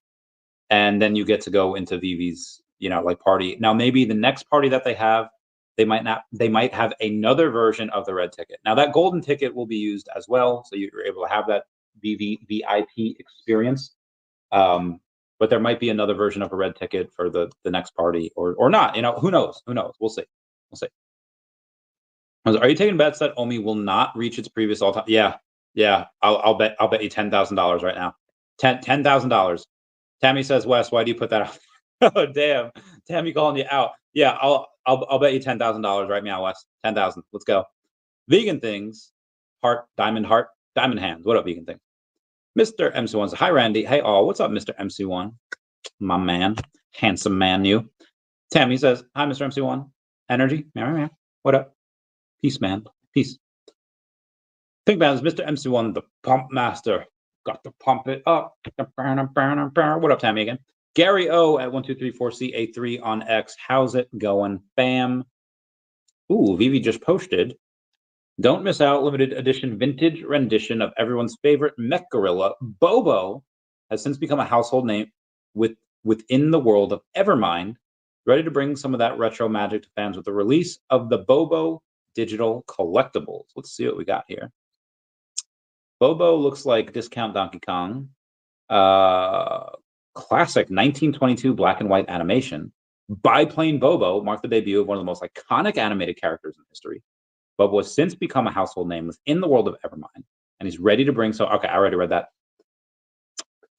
and then you get to go into VeVe's, like party. Now, maybe the next party that they have, they might have another version of the red ticket. Now, that golden ticket will be used as well, so you're able to have that VeVe VIP experience. But there might be another version of a red ticket for the next party, or not. Who knows? We'll see. Are you taking bets that OMI will not reach its previous all-time? Yeah. I'll bet you $10,000 right now. $10,000. Tammy says, "Wes, why do you put that out?" Oh damn, Tammy calling you out. Yeah, I'll bet you $10,000 right now, Wes. 10,000. Let's go. Vegan things. Heart, diamond hands. What up, vegan things? Mr. MC1 says, "Hi Randy. Hey all. What's up, Mr. MC1? My man, handsome man, you." Tammy says, "Hi, Mr. MC1. Energy. Meow. What up? Peace, man. Peace." Pink Band is Mr. MC1, the pump master. Got to pump it up. What up, Tammy again? Gary O at 1234CA3 on X. How's it going? Bam. Ooh, VeVe just posted. Don't miss out, limited edition vintage rendition of everyone's favorite mech gorilla, Bobo, has since become a household name within the world of Evermind, ready to bring some of that retro magic to fans with the release of the Bobo digital collectibles. Let's see what we got here. Bobo looks like Discount Donkey Kong. Classic 1922 black and white animation. Biplane Bobo marked the debut of one of the most iconic animated characters in history. Bobo has since become a household name within the world of Evermind, and he's ready to bring. So, okay, I already read that.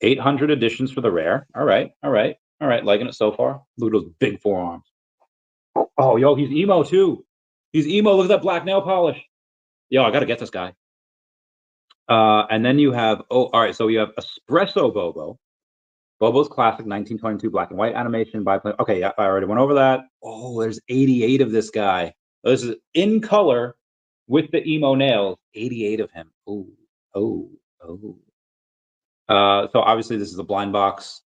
800 editions for the rare. All right. Liking it so far. Look at those big forearms. Oh, yo, he's emo too. He's emo. Look at that black nail polish. Yo, I got to get this guy. And then you have, all right, so you have Espresso Bobo. Bobo's classic 1922 black and white animation biplane. Okay, yeah, I already went over that. Oh, there's 88 of this guy. This is in color with the emo nails. 88 of him. Oh. So obviously this is a blind box.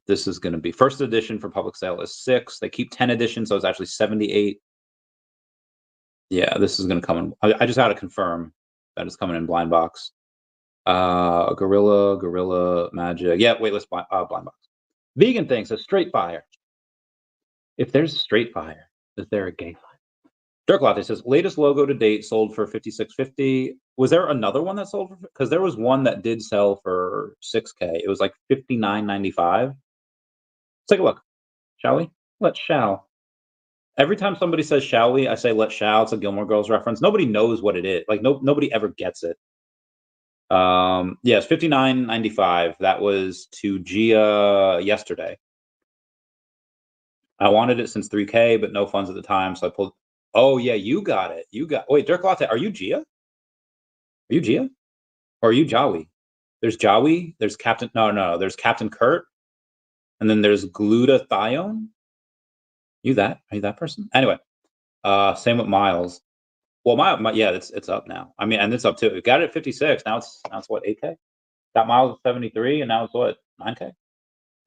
This is going to be first edition for public sale is 6. They keep 10 editions, so it's actually 78. Yeah, this is going to come in. I just had to confirm that it's coming in blind box. Gorilla Magic. Yeah, waitlist blind box. Vegan thing says straight fire. If there's straight fire, is there a gay fire? Dirk Latte says latest logo to date sold for $56.50. Was there another one that sold for? Because there was one that did sell for $6K. It was like $59.95. Let's take a look, shall we? Let's shall. Every time somebody says shall we, I say let's shall. It's a Gilmore Girls reference. Nobody knows what it is. Like nobody ever gets it. Yes, $59.95. That was to Gia yesterday. I wanted it since 3K, but no funds at the time, so I pulled. Oh yeah, you got it. Wait, Dirk Latte, are you Gia? Are you Gia? Or are you Jawi? There's Jawi, there's Captain no, there's Captain Kurt, and then there's Glutathione. Are you that person? Anyway, same with Miles. Well, my yeah, it's up now. I mean, and it's up too. We got it at 56. Now it's what, 8K? Got Miles at 73, and now it's what, 9K?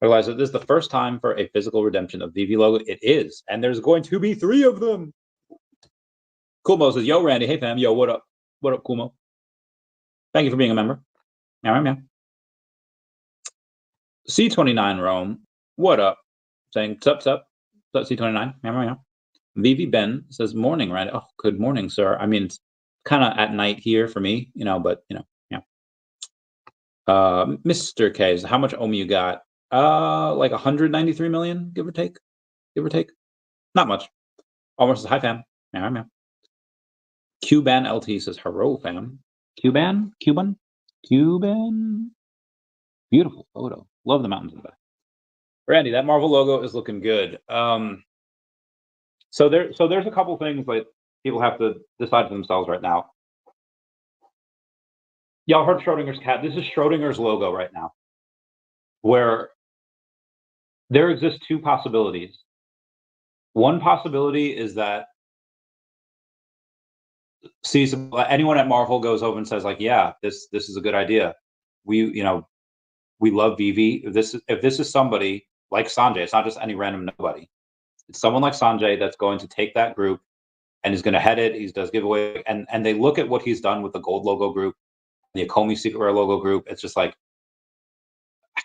Realize that this is the first time for a physical redemption of VeVe logo. It is, and there's going to be 3 of them. Kumo says, yo, Randy. Hey, fam. Yo, what up? What up, Kumo? Thank you for being a member. Yeah. C29 Rome. What up? Saying, sup, C29. Yeah. VeVe Ben says, morning, Randy. Oh, good morning, sir. I mean, it's kind of at night here for me, but, yeah. Mr. K, how much OMI you got? Like 193 million, give or take. Not much. Almost says, hi, fam. Yeah. Cuban LT says, hello, fam. Cuban. Beautiful photo. Love the mountains in the back. Randy, that Marvel logo is looking good. So there's a couple things that people have to decide for themselves right now. Y'all heard Schrodinger's cat. This is Schrodinger's logo right now, where there exist 2 possibilities. One possibility is that anyone at Marvel goes over and says, like, yeah, this is a good idea. We love VeVe. If this is somebody like Sanjay, it's not just any random nobody. It's someone like Sanjay that's going to take that group and is going to head it. He does giveaway, and they look at what he's done with the gold logo group, the Ecomi Secret Rare logo group. It's just like,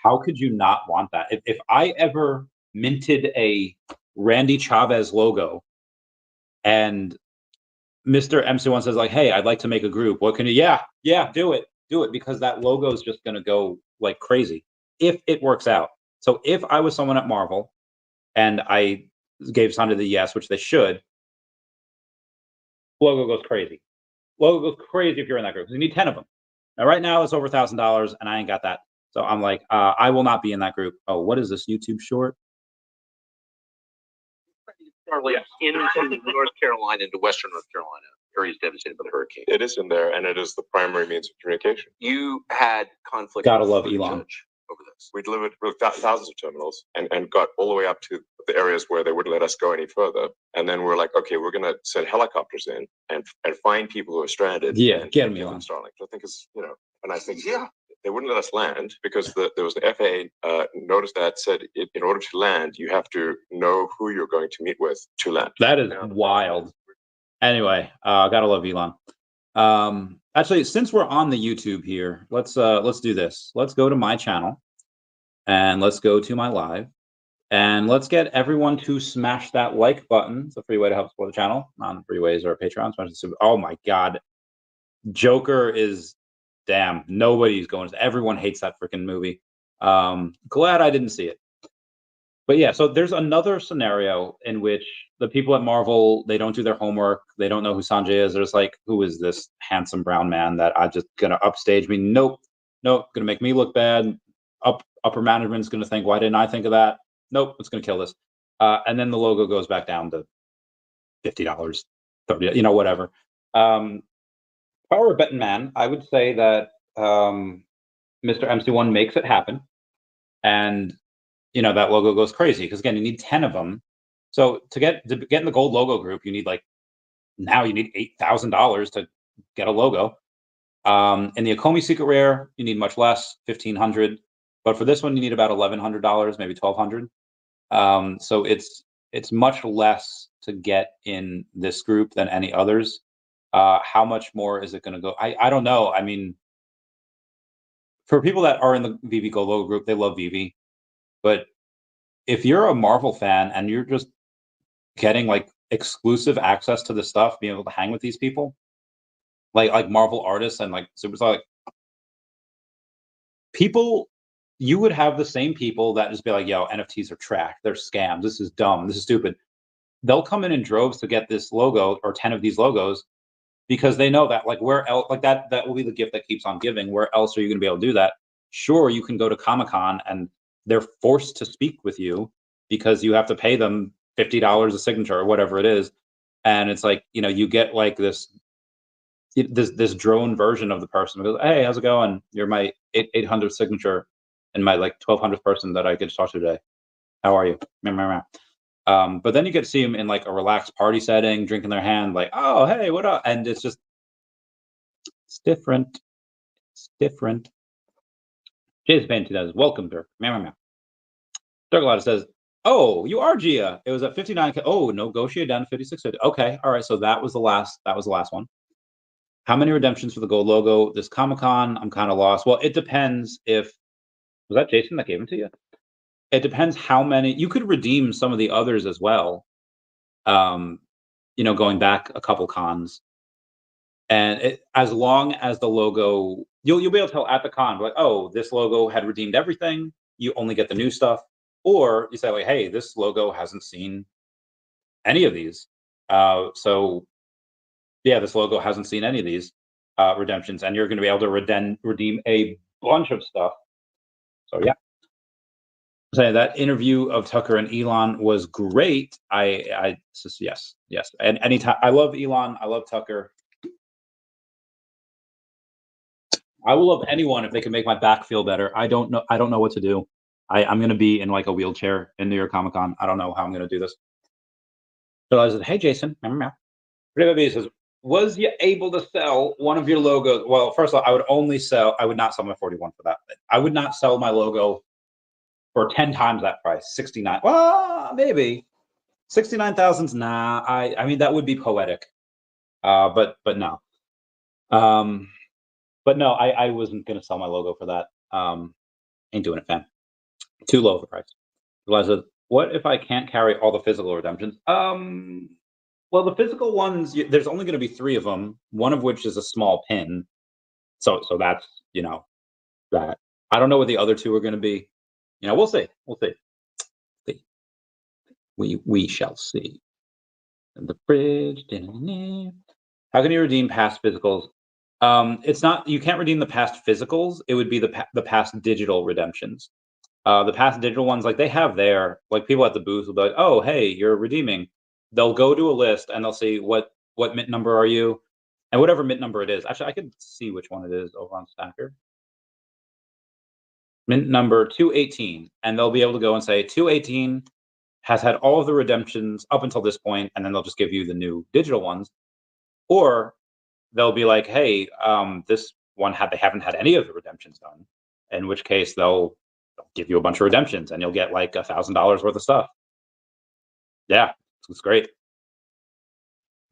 how could you not want that? If I ever minted a Randy Chavez logo and Mr. MC1 says, like, hey, I'd like to make a group. What can you? Yeah, do it, because that logo is just going to go like crazy if it works out. So if I was someone at Marvel and I gave Sanjay the yes, which they should, logo goes crazy. If you're in that group. You need 10 of them. Now, right now it's over $1,000, and I ain't got that. So I'm like, I will not be in that group. Oh, what is this YouTube short? Charlie, into North Carolina, into Western North Carolina, areas devastated by the hurricane. It is in there, and it is the primary means of communication. You had conflict. Gotta love Elon. Over this. We delivered thousands of terminals and got all the way up to the areas where they wouldn't let us go any further. And then we're like, okay, we're going to send helicopters in and find people who are stranded. Yeah, get them, Elon. Starlink. I think it's, and I think, they wouldn't let us land because there was an FAA notice that said in order to land, you have to know who you're going to meet with to land. That is wild. Anyway, gotta love Elon. Actually, since we're on the YouTube here, let's do this. Let's go to my channel, and let's go to my live, and let's get everyone to smash that like button. It's a free way to help support the channel on Freeways or Patreon. Oh my God, Joker is, damn, nobody's going. Everyone hates that freaking movie. Glad I didn't see it. But yeah, so there's another scenario in which the people at Marvel, they don't do their homework. They don't know who Sanjay is. There's like, who is this handsome brown man that I'm just going to upstage me? Nope. Going to make me look bad. Upper management's going to think, why didn't I think of that? Nope, it's going to kill this. And then the logo goes back down to $50, $30, whatever. If I were a betting man, I would say that Mr. MC1 makes it happen. And that logo goes crazy because, again, you need 10 of them. So to get in the gold logo group, you need now you need $8,000 to get a logo. In the Ecomi secret rare, you need much less, $1,500. But for this one, you need about $1,100, maybe $1,200. So it's much less to get in this group than any others. How much more is it going to go? I don't know. I mean, for people that are in the VeVe Go Logo group, they love VeVe. But if you're a Marvel fan and you're just getting exclusive access to this stuff, being able to hang with these people, like Marvel artists and superstar, people, you would have the same people that just be like, yo, NFTs are trash, they're scams, this is dumb, this is stupid. They'll come in droves to get this logo or 10 of these logos because they know that where else, that will be the gift that keeps on giving. Where else are you going to be able to do that? Sure, you can go to Comic-Con and they're forced to speak with you because you have to pay them $50 a signature or whatever it is. And it's you get this drone version of the person who goes, hey, how's it going? You're my 800th signature and my 1200th person that I get to talk to today. How are you? But then you get to see them in a relaxed party setting, drinking their hand, oh, hey, what up? And it's it's different. It's different. Jason Payne 2000, welcome, Dirk. Dirk says, oh, you are Gia. It was at 59K. Oh, negotiate down to 56. Okay, all right. So that was the last one. How many redemptions for the gold logo? This Comic-Con, I'm kind of lost. Well, it depends was that Jason that gave them to you? It depends how many. You could redeem some of the others as well. Going back a couple cons. And as long as the logo, you'll be able to tell at the con, oh, this logo had redeemed everything. You only get the new stuff. Or you say, hey, this logo hasn't seen any of these. So, yeah, this logo hasn't seen any of these redemptions, and you're going to be able to redeem a bunch of stuff. So, yeah. Say that interview of Tucker and Elon was great. Yes. And anytime, I love Elon, I love Tucker. I will love anyone if they can make my back feel better. I don't know what to do. I'm going to be in a wheelchair in New York Comic Con. I don't know how I'm going to do this. So I said, hey, Jason. VeVe says, was you able to sell one of your logos? Well, first of all, I would not sell my 41 for that. I would not sell my logo for 10 times that price, 69. Well, maybe 69,000's nah. I mean, that would be poetic. But no. But no, I wasn't going to sell my logo for that. Ain't doing it, fam. Too low of a price. Eliza, what if I can't carry all the physical redemptions? Well, the physical ones, there's only going to be 3 of them, one of which is a small pin. So that's, that. I don't know what the other 2 are going to be. We'll see. We shall see. And the bridge. How can you redeem past physicals? It's not, you can't redeem the past physicals. It would be the past digital redemptions. The past digital ones, they have there, people at the booth will be like, oh, hey, you're redeeming. They'll go to a list and they'll see what mint number are you, and whatever mint number it is. Actually, I can see which one it is over on stackr. Mint number 218, and they'll be able to go and say 218 has had all of the redemptions up until this point, and then they'll just give you the new digital ones. Or they'll be like, hey, this one they haven't had any of the redemptions done, in which case they'll give you a bunch of redemptions and you'll get $1,000 worth of stuff. Yeah, it's great.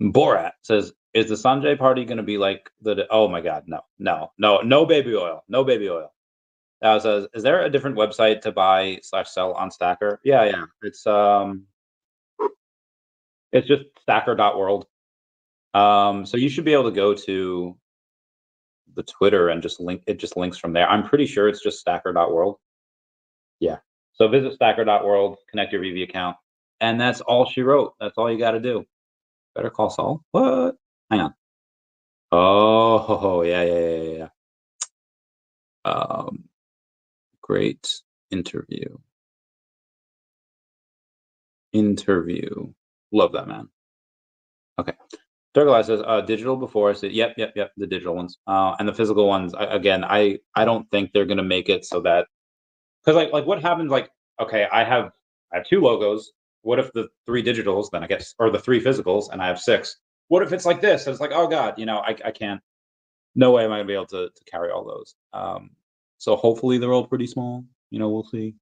Borat says, Is the Sanjay party going to be like the? Oh my God, no baby oil, no baby oil. Says, is there a different website to buy / sell on stackr? Yeah, it's just stackr.world. So you should be able to go to the Twitter and just link. It just links from there. I'm pretty sure it's just stackr.world. Yeah. So visit stackr.world, connect your VeVe account, and that's all she wrote. That's all you got to do. Better call Saul. What? Hang on. Oh, yeah. Great interview. Love that, man. Okay. Durgalai says, digital before. I said, yep, the digital ones. And the physical ones, again, I don't think they're gonna make it so that, because like what happens, like, okay, I have 2 logos. What if the 3 digitals, then I guess, or the 3 physicals, and I have 6? What if it's like this? And it's like, oh God, I can't, no way am I gonna be able to carry all those. So hopefully they're all pretty small. We'll see.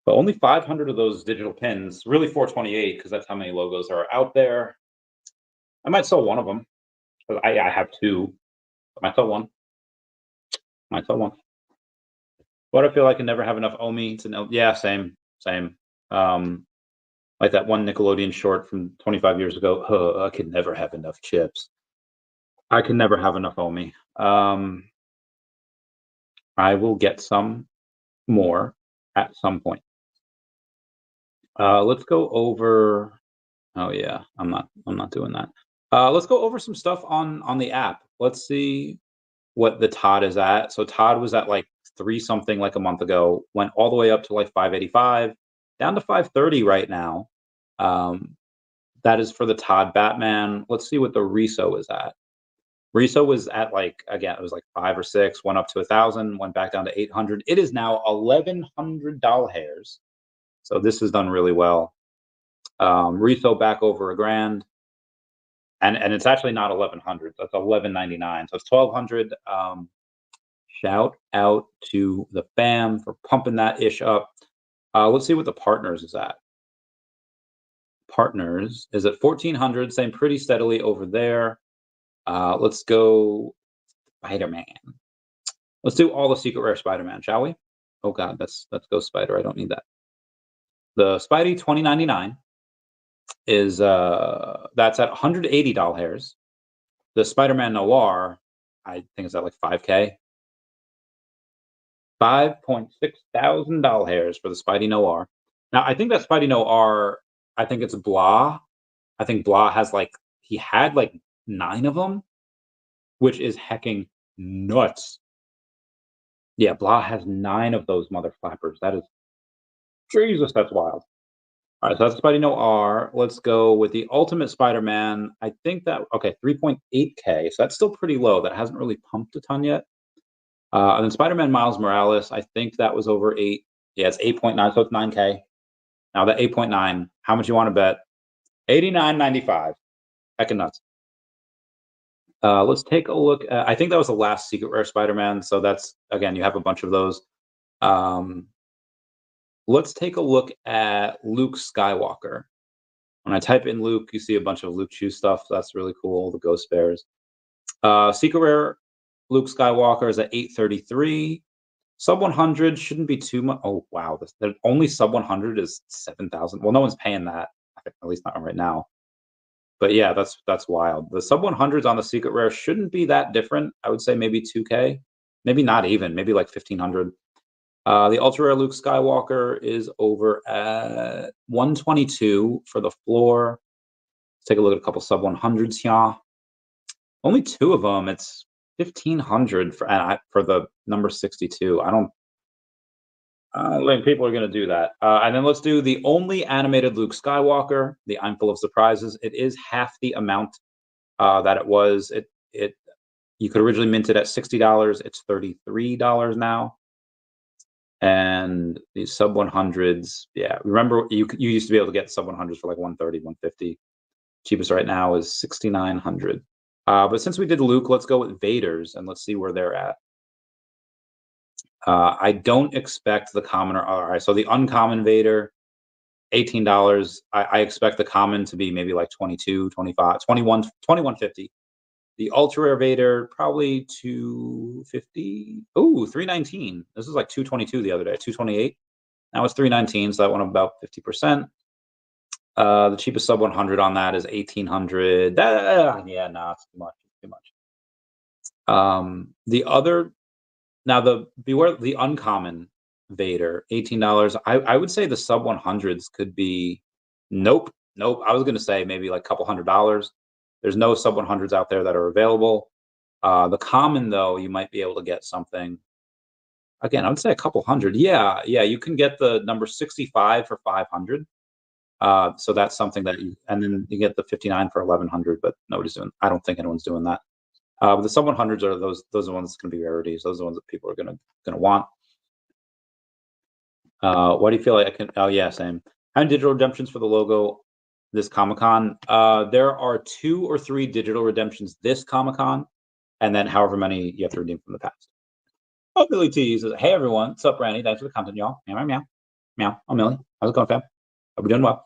But only 500 of those digital pins, really 428, because that's how many logos are out there. I might sell one of them. I have 2. I might sell one. But I feel like I can never have enough OMI to know. Yeah, same. Like that one Nickelodeon short from 25 years ago. I could never have enough chips. I can never have enough OMI. I will get some more at some point. Let's go over. Oh yeah, I'm not doing that. Let's go over some stuff on the app. Let's see what the Todd is at. So Todd was at like 3 something like a month ago, went all the way up to like 585, down to 530 right now. That is for the Todd Batman. Let's see what the Reso is at. Reso was at like, again, it was like 5 or 6, went up to 1,000, went back down to 800. It is now $1,100. So this has done really well. Reso back over $1,000. And it's actually not 1,100. That's 1,199. So it's 1,200. Shout out to the fam for pumping that ish up. Let's see what the partners is at. Partners is at 1,400, staying pretty steadily over there. Let's go Spider-Man. Let's do all the secret rare Spider-Man, shall we? Oh God, let's go Spider. I don't need that. The Spidey 2099 is that's at 180 doll hairs. The Spider-Man Noir, I think it's at like 5K. 5.6 thousand doll hairs for the Spidey Noir. Now I think that Spidey Noir, I think it's Blah. I think Blah has he had 9 of them, which is hecking nuts. Yeah, Blah has 9 of those mother flappers. That is, Jesus, that's wild. All right, so that's Spidey Noir. Let's go with the Ultimate Spider-Man. I think that, okay, 3.8K. So that's still pretty low. That hasn't really pumped a ton yet. And then Spider-Man Miles Morales, I think that was over 8. Yeah, it's 8.9, so it's 9K. Now that 8.9, how much you want to bet? 89.95. Heckin' nuts. Let's take a look. I think that was the last secret rare Spider-Man. So that's, again, you have a bunch of those. Let's take a look at Luke Skywalker. When I type in Luke, you see a bunch of Luke Chew stuff. So that's really cool. The Ghost Bears. Secret rare Luke Skywalker is at 833. Sub 100 shouldn't be too much. Oh wow, the only sub 100 is 7,000. Well, no one's paying that. At least not right now. But yeah, that's wild. The sub 100s on the secret rare shouldn't be that different. I would say maybe 2K, maybe not even, maybe like 1,500. The ultra rare Luke Skywalker is over at 122 for the floor. Let's take a look at a couple sub 100s here. Only 2 of them. It's 1,500 for the number 62. I don't think people are going to do that. And then let's do the only animated Luke Skywalker, the I'm Full of Surprises. It is half the amount that it was. You could originally mint it at $60. It's $33 now. And these sub 100s, yeah. Remember, you used to be able to get sub 100s for like 130, 150. Cheapest right now is 6,900. But since we did Luke, let's go with Vader's and let's see where they're at. I don't expect the commoner. All right, so the uncommon Vader, $18. I expect the common to be maybe like 22, 25, 21, 21.50. The ultra rare Vader probably 250. Ooh, 319. This is like 222 the other day, 228. Now it's 319, so that went up about 50%. The cheapest sub 100 on that is 1800. Yeah, no, it's too much. It's too much. The other, now the beware the uncommon Vader, $18. I would say the sub 100s could be nope. I was gonna say maybe like a couple $100. There's no sub 100s out there that are available. The common though, you might be able to get something. Again, I would say a couple hundred. Yeah, you can get the number 65 for 500. So that's something that you, and then you get the 59 for 1100, but nobody's doing. I don't think anyone's doing that. But the sub 100s are those are the ones that's going to be rarities. Those are the ones that people are going to want. Why do you feel like I can? Oh yeah, same. How many digital redemptions for the logo this Comic-Con? There are 2 or 3 digital redemptions this Comic-Con, and then however many you have to redeem from the past. Oh, Billy T says, "Hey everyone, what's up, Randy? Thanks for the content, y'all. Meow. I'm Millie. How's it going, fam? Hope we're doing well."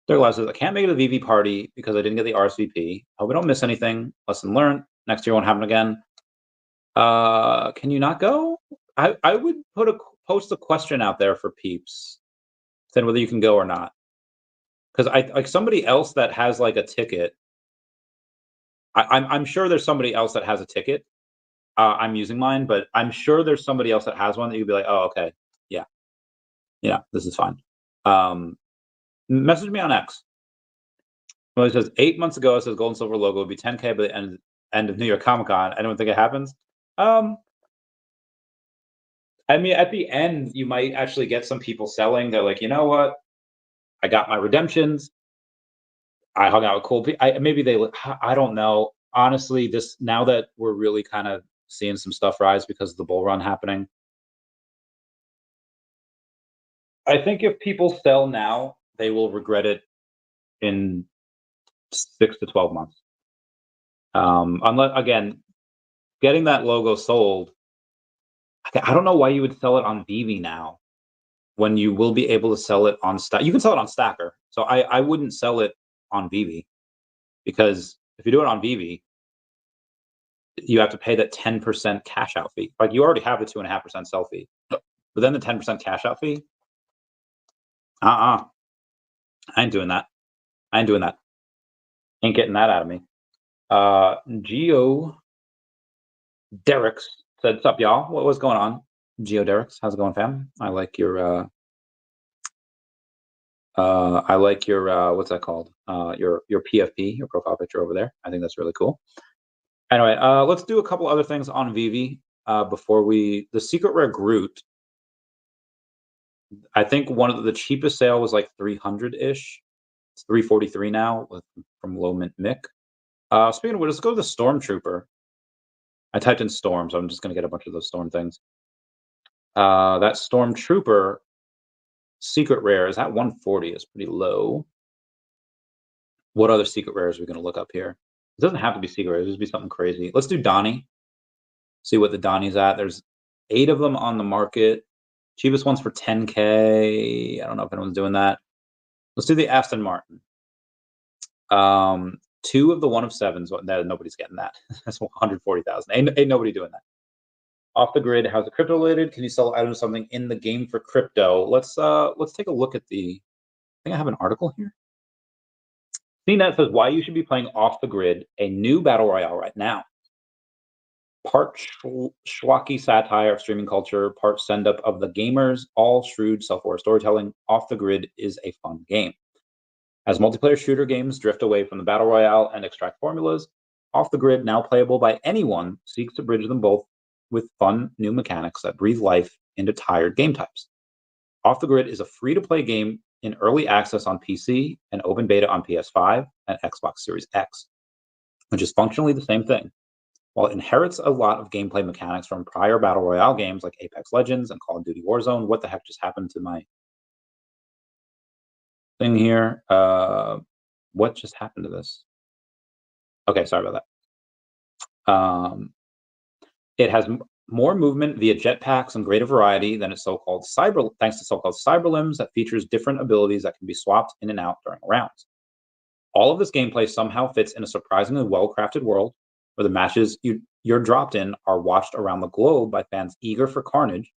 Doug Glass says, "I can't make it to the VeVe party because I didn't get the RSVP. Hope we don't miss anything. Lesson learned. Next year won't happen again." Can you not go? I would post a question out there for peeps, saying whether you can go or not. Because I like somebody else that has like a ticket. I'm sure there's somebody else that has a ticket. I'm using mine, but I'm sure there's somebody else that has one that you'd be like, "Oh, okay, yeah, this is fine." Message me on X. Well, it says 8 months ago, it says gold and silver logo would be 10K by the end of New York Comic Con. I don't think it happens. I mean, at the end, you might actually get some people selling. They're like, you know what? I got my redemptions. I hung out with cool people. I don't know. Honestly, this now that we're really kind of seeing some stuff rise because of the bull run happening. I think if people sell now, they will regret it in 6 to 12 months. Unless, again, getting that logo sold, I don't know why you would sell it on VeVe now when you will be able to sell it on Stack. You can sell it on stackr. So I wouldn't sell it on VeVe because if you do it on VeVe, you have to pay that 10% cash out fee. Like you already have the 2.5% sell fee, but then the 10% cash out fee. I ain't doing that. Ain't getting that out of me. Geo Derricks said, "What's up, y'all? What's going on?" Geo Derricks, how's it going, fam? I like your what's that called? Your PFP, your profile picture over there. I think that's really cool. Anyway, let's do a couple other things on VeVe before the secret rare Groot. I think one of the cheapest sale was like 300-ish. It's 343 now from Low Mint Mick. Speaking of which, let's go to the Stormtrooper. I typed in Storm, so I'm just going to get a bunch of those Storm things. That Stormtrooper secret rare is at 140. It's pretty low. What other secret rares are we going to look up here? It doesn't have to be secret rares. It just be something crazy. Let's do Donnie. See what the Donnie's at. There's 8 of them on the market. Cheapest one's for 10K. I don't know if anyone's doing that. Let's do the Aston Martin. 2 of the 1 of 7s. Nobody's getting that. That's 140,000. Ain't nobody doing that. Off the grid. How's it crypto related? Can you sell items something in the game for crypto? Let's take a look at I think I have an article here. CNET says why you should be playing Off the Grid, a new battle royale right now. Part schlocky satire of streaming culture, part send-up of the gamers, all shrewd self-aware storytelling. Off the Grid is a fun game. As multiplayer shooter games drift away from the battle royale and extract formulas, Off the Grid, now playable by anyone, seeks to bridge them both with fun new mechanics that breathe life into tired game types. Off the Grid is a free-to-play game in early access on PC and open beta on PS5 and Xbox Series X, which is functionally the same thing. While it inherits a lot of gameplay mechanics from prior Battle Royale games like Apex Legends and Call of Duty Warzone. What the heck just happened to my thing here? What just happened to this? Okay, sorry about that. It has more movement via jetpacks and greater variety than its so-called cyber, thanks to so-called cyber limbs that features different abilities that can be swapped in and out during rounds. All of this gameplay somehow fits in a surprisingly well-crafted world where the matches you're dropped in are watched around the globe by fans eager for carnage.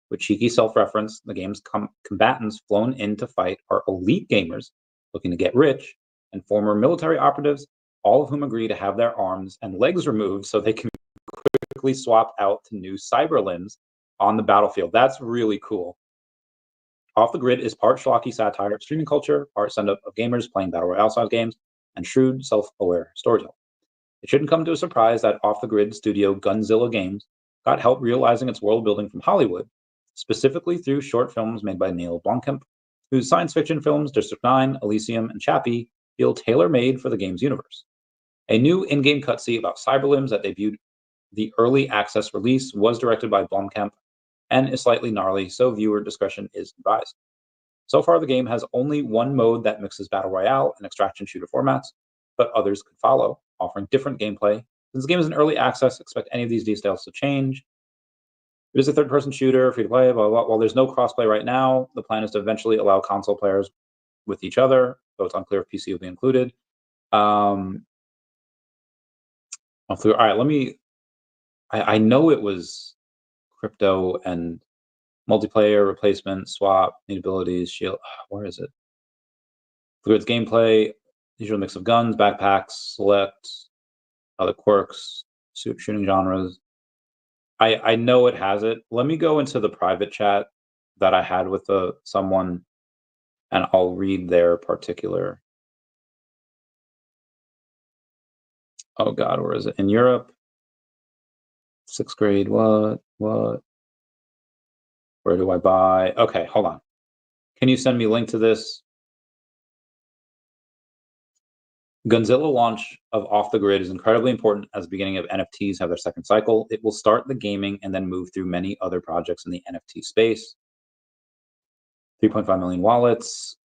With cheeky self-reference, the game's combatants flown in to fight are elite gamers looking to get rich and former military operatives, all of whom agree to have their arms and legs removed so they can quickly swap out to new cyber limbs on the battlefield. That's really cool. Off the Grid is part schlocky satire of streaming culture, part send-up of gamers playing battle royale-style games, and shrewd, self-aware storytelling. It shouldn't come to a surprise that Off the Grid studio Gunzilla Games got help realizing its world building from Hollywood, specifically through short films made by Neil Blomkamp, whose science fiction films District 9, Elysium, and Chappie feel tailor-made for the game's universe. A new in-game cutscene about cyberlimbs that debuted the early access release was directed by Blomkamp and is slightly gnarly, so viewer discretion is advised. So far, the game has only one mode that mixes Battle Royale and extraction shooter formats, but others could follow, offering different gameplay. Since the game is in early access, expect any of these details to change. It is a third-person shooter, free-to-play, blah, blah, blah. While there's no crossplay right now, the plan is to eventually allow console players with each other, though it's unclear if PC will be included. All right, I know it was crypto and multiplayer, replacement, swap, need abilities, shield. Where is it? Through its gameplay, usual mix of guns, backpacks, select, other quirks, shooting genres. I know it has it. Let me go into the private chat that I had with someone, and I'll read their particular. Oh God, where is it? In Europe, 6th grade. What? Where do I buy? Okay, hold on. Can you send me a link to this? Gunzilla launch of Off the Grid is incredibly important as the beginning of NFTs have their second cycle. It will start the gaming and then move through many other projects in the NFT space. 3.5 million wallets.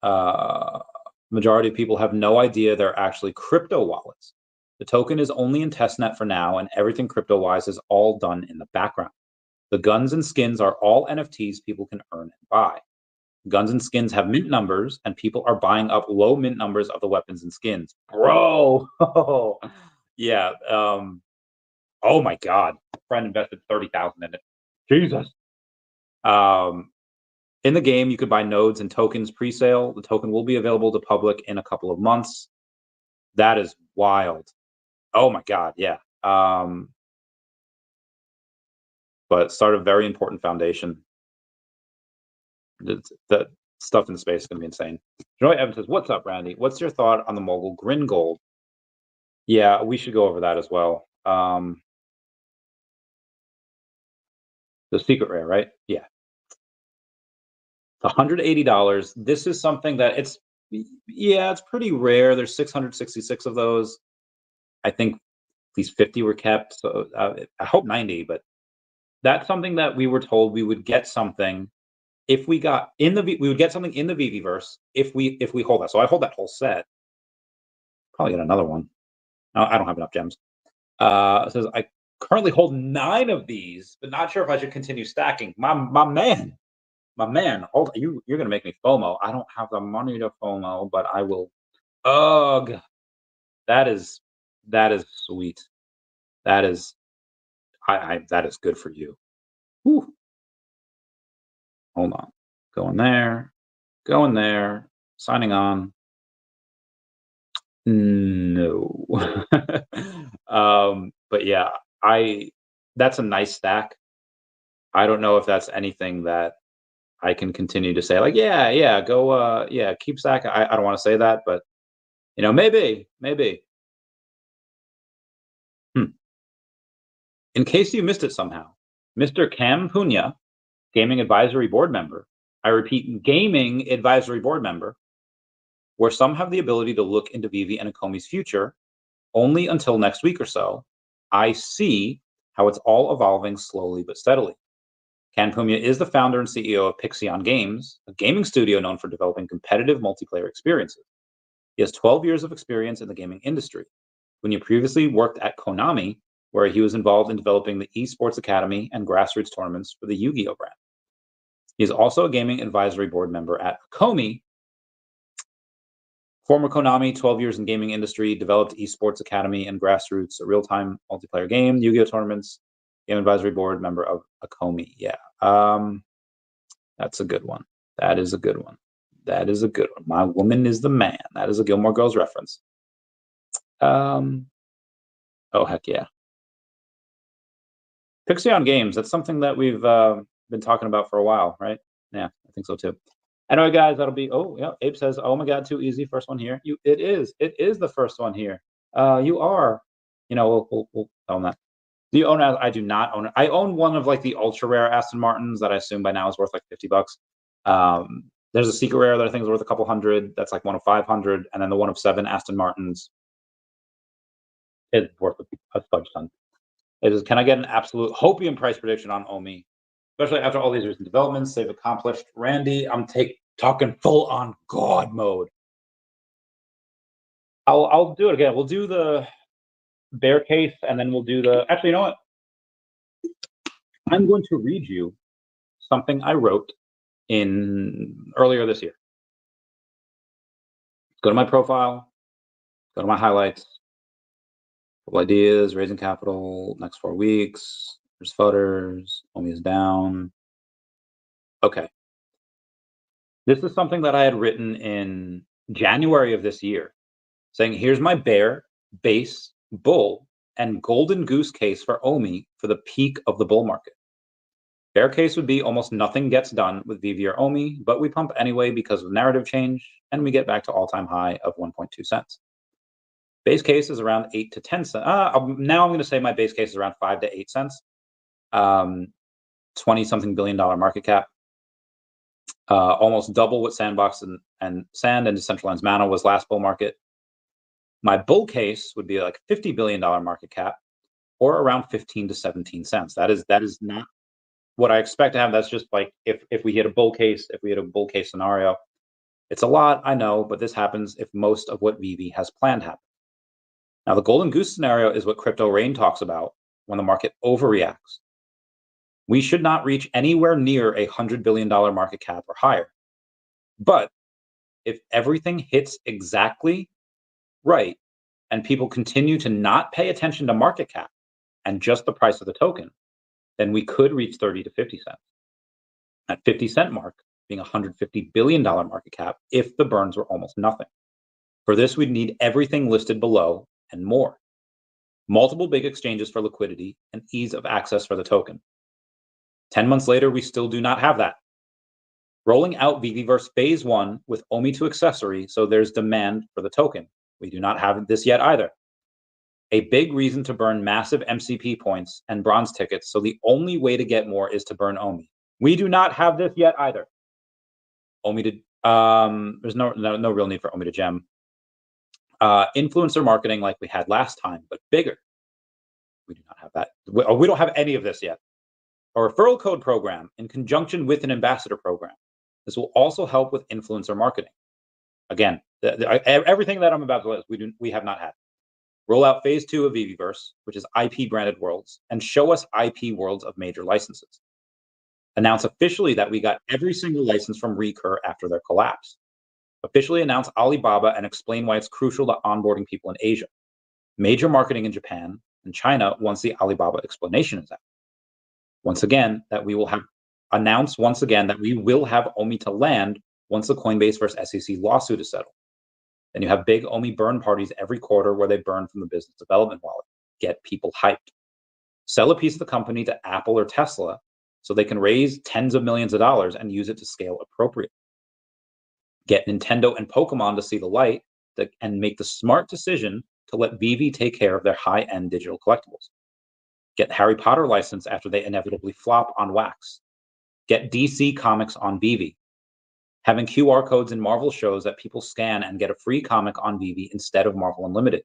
Majority of people have no idea they're actually crypto wallets. The token is only in testnet for now, and everything crypto-wise is all done in the background. The guns and skins are all NFTs people can earn and buy. Guns and skins have mint numbers, and people are buying up low mint numbers of the weapons and skins. Bro, yeah. Oh my God, a friend invested 30,000 in it. Jesus. In the game, you could buy nodes and tokens pre-sale. The token will be available to public in a couple of months. That is wild. Oh my God, yeah. But start a very important foundation. The stuff in space is going to be insane. Joy Evans says, "What's up, Randy? What's your thought on the mogul Grin Gold?" Yeah, we should go over that as well. The secret rare, right? Yeah. $180. This is something that it's pretty rare. There's 666 of those. I think at least 50 were kept. So I hope 90, but that's something that we were told we would get something if we got in the we would get something in the VeVeverse if we hold that. So I hold that whole set. Probably get another one. No, I don't have enough gems. It says I currently hold 9 of these, but not sure if I should continue stacking. My man, hold you're gonna make me FOMO. I don't have the money to FOMO, but I will. Ugh, that is sweet. That is that is good for you. Whew. Hold on. Going there, signing on. No. But yeah, that's a nice stack. I don't know if that's anything that I can continue to say, like, yeah, go, keep stacking. I don't want to say that, but maybe. In case you missed it somehow, Mr. Cam Punya, gaming advisory board member, I repeat, gaming advisory board member, where some have the ability to look into VeVe and Ecomi's future only until next week or so, I see how it's all evolving slowly but steadily. Can Pumia is the founder and CEO of Pixion Games, a gaming studio known for developing competitive multiplayer experiences. He has 12 years of experience in the gaming industry. When he previously worked at Konami, where he was involved in developing the esports academy and grassroots tournaments for the Yu-Gi-Oh brand. He's also a gaming advisory board member at Ecomi. Former Konami, 12 years in gaming industry, developed esports academy and grassroots, a real-time multiplayer game, Yu-Gi-Oh tournaments, game advisory board member of Ecomi. Yeah, that's a good one. That is a good one. That is a good one. My woman is the man. That is a Gilmore Girls reference. Oh, heck yeah. Pixion Games, that's something that we've been talking about for a while, right? Yeah, I think so too. Anyway, guys, that'll be, oh, yeah, Abe says, oh my God, too easy, first one here. It is the first one here. You are, we'll tell them that. Do you own it? I do not own it. I own one of like the ultra rare Aston Martins that I assume by now is worth like $50. There's a secret rare that I think is worth a couple hundred. That's like one of 500. And then the one of 7 Aston Martins is worth a fudge ton. Can I get an absolute hopium price prediction on OMI? Especially after all these recent developments they've accomplished. Randy, I'm talking full on God mode. I'll do it again. We'll do the bear case and then we'll do the, actually, you know what? I'm going to read you something I wrote earlier this year. Go to my profile, go to my highlights, couple ideas, raising capital, next 4 weeks, there's footers, OMI is down. Okay. This is something that I had written in January of this year, saying, here's my bear, base, bull, and golden goose case for OMI for the peak of the bull market. Bear case would be almost nothing gets done with VeVe or OMI, but we pump anyway because of narrative change, and we get back to all-time high of 1.2 cents. Base case is around 8 to 10 cents. Now I'm going to say my base case is around 5 to 8 cents. 20-something billion dollar market cap. Almost double what Sandbox and Sand and Decentralized Mana was last bull market. My bull case would be like $50 billion market cap, or around 15 to 17 cents. That is not what I expect to have. That's just like if we hit a bull case, scenario. It's a lot, I know, but this happens if most of what VeVe has planned happens. Now, the golden goose scenario is what Crypto Rain talks about when the market overreacts. We should not reach anywhere near a $100 billion market cap or higher. But if everything hits exactly right and people continue to not pay attention to market cap and just the price of the token, then we could reach 30 to 50 cents. At 50 cent mark, being a $150 billion market cap if the burns were almost nothing. For this, we'd need everything listed below and more. Multiple big exchanges for liquidity and ease of access for the token. 10 months later, we still do not have that. Rolling out VeVeverse Phase 1 with OMI to accessory, so there's demand for the token. We do not have this yet either. A big reason to burn massive MCP points and bronze tickets, so the only way to get more is to burn OMI. We do not have this yet either. OMI to, there's no real need for OMI to gem. Influencer marketing like we had last time, but bigger. We do not have that. We don't have any of this yet. A referral code program in conjunction with an ambassador program. This will also help with influencer marketing. Again, everything that I'm about to list, we have not had. Roll out Phase 2 of VeVeverse, which is IP branded worlds, and show us IP worlds of major licenses. Announce officially that we got every single license from Recur after their collapse. Officially announce Alibaba and explain why it's crucial to onboarding people in Asia. Major marketing in Japan and China once the Alibaba explanation is out. Once again, that we will have announced once again that we will have OMI to land once the Coinbase versus SEC lawsuit is settled. Then you have big OMI burn parties every quarter where they burn from the business development wallet. Get people hyped. Sell a piece of the company to Apple or Tesla so they can raise tens of millions of dollars and use it to scale appropriately. Get Nintendo and Pokemon to see the light and make the smart decision to let VeVe take care of their high-end digital collectibles. Get Harry Potter license after they inevitably flop on Wax. Get DC Comics on VeVe. Having QR codes in Marvel shows that people scan and get a free comic on VeVe instead of Marvel Unlimited.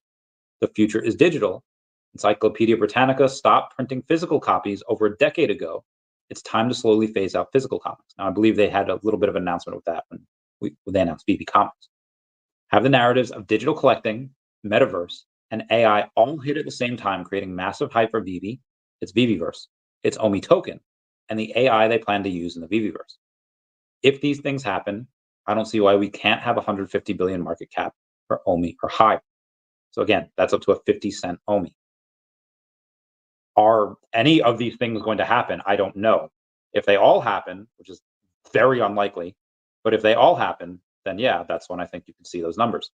The future is digital. Encyclopedia Britannica stopped printing physical copies over a decade ago. It's time to slowly phase out physical comics. Now, I believe they had a little bit of an announcement with that when they announced VeVe Comics. Have the narratives of digital collecting, metaverse, and AI all hit at the same time, creating massive hype for VeVe, it's VeVeverse, it's OMI token, and the AI they plan to use in the VeVeverse. If these things happen, I don't see why we can't have 150 billion market cap for OMI or higher. So again, that's up to a 50-cent OMI. Are any of these things going to happen? I don't know. If they all happen, which is very unlikely, but if they all happen, then yeah, that's when I think you can see those numbers.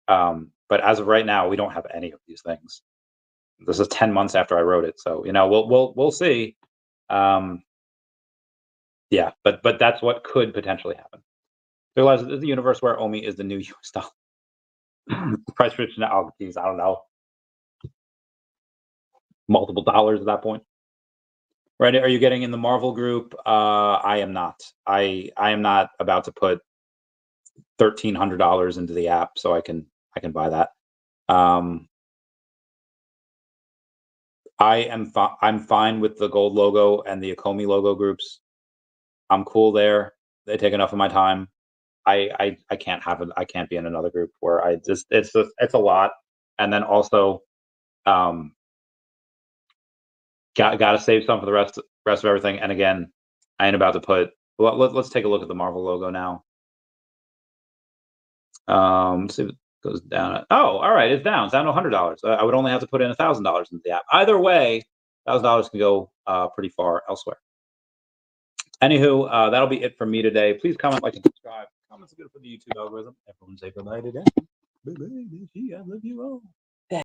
But as of right now, we don't have any of these things. This is 10 months after I wrote it, so we'll see. Yeah, but that's what could potentially happen. Realize there's a universe where OMI is the new US dollar. Price prediction, I don't know, multiple dollars at that point. Right? Are you getting in the Marvel group? I am not. I am not about to put $1,300 into the app so I can buy that. I'm fine with the gold logo and the Ecomi logo groups. I'm cool there. They take enough of my time. I can't have it. I can't be in another group where it's a lot. And then also, got to save some for the rest of everything. And again, I ain't about to put. Well, let's take a look at the Marvel logo now. See if it goes down. Oh, all right, it's down. It's down to $100. I would only have to put in $1,000 into the app. Either way, $1,000 can go pretty far elsewhere. Anywho, that'll be it from me today. Please comment, like, and subscribe. Comments are good for the YouTube algorithm. Everyone say goodbye today. Bye-bye. I love you all.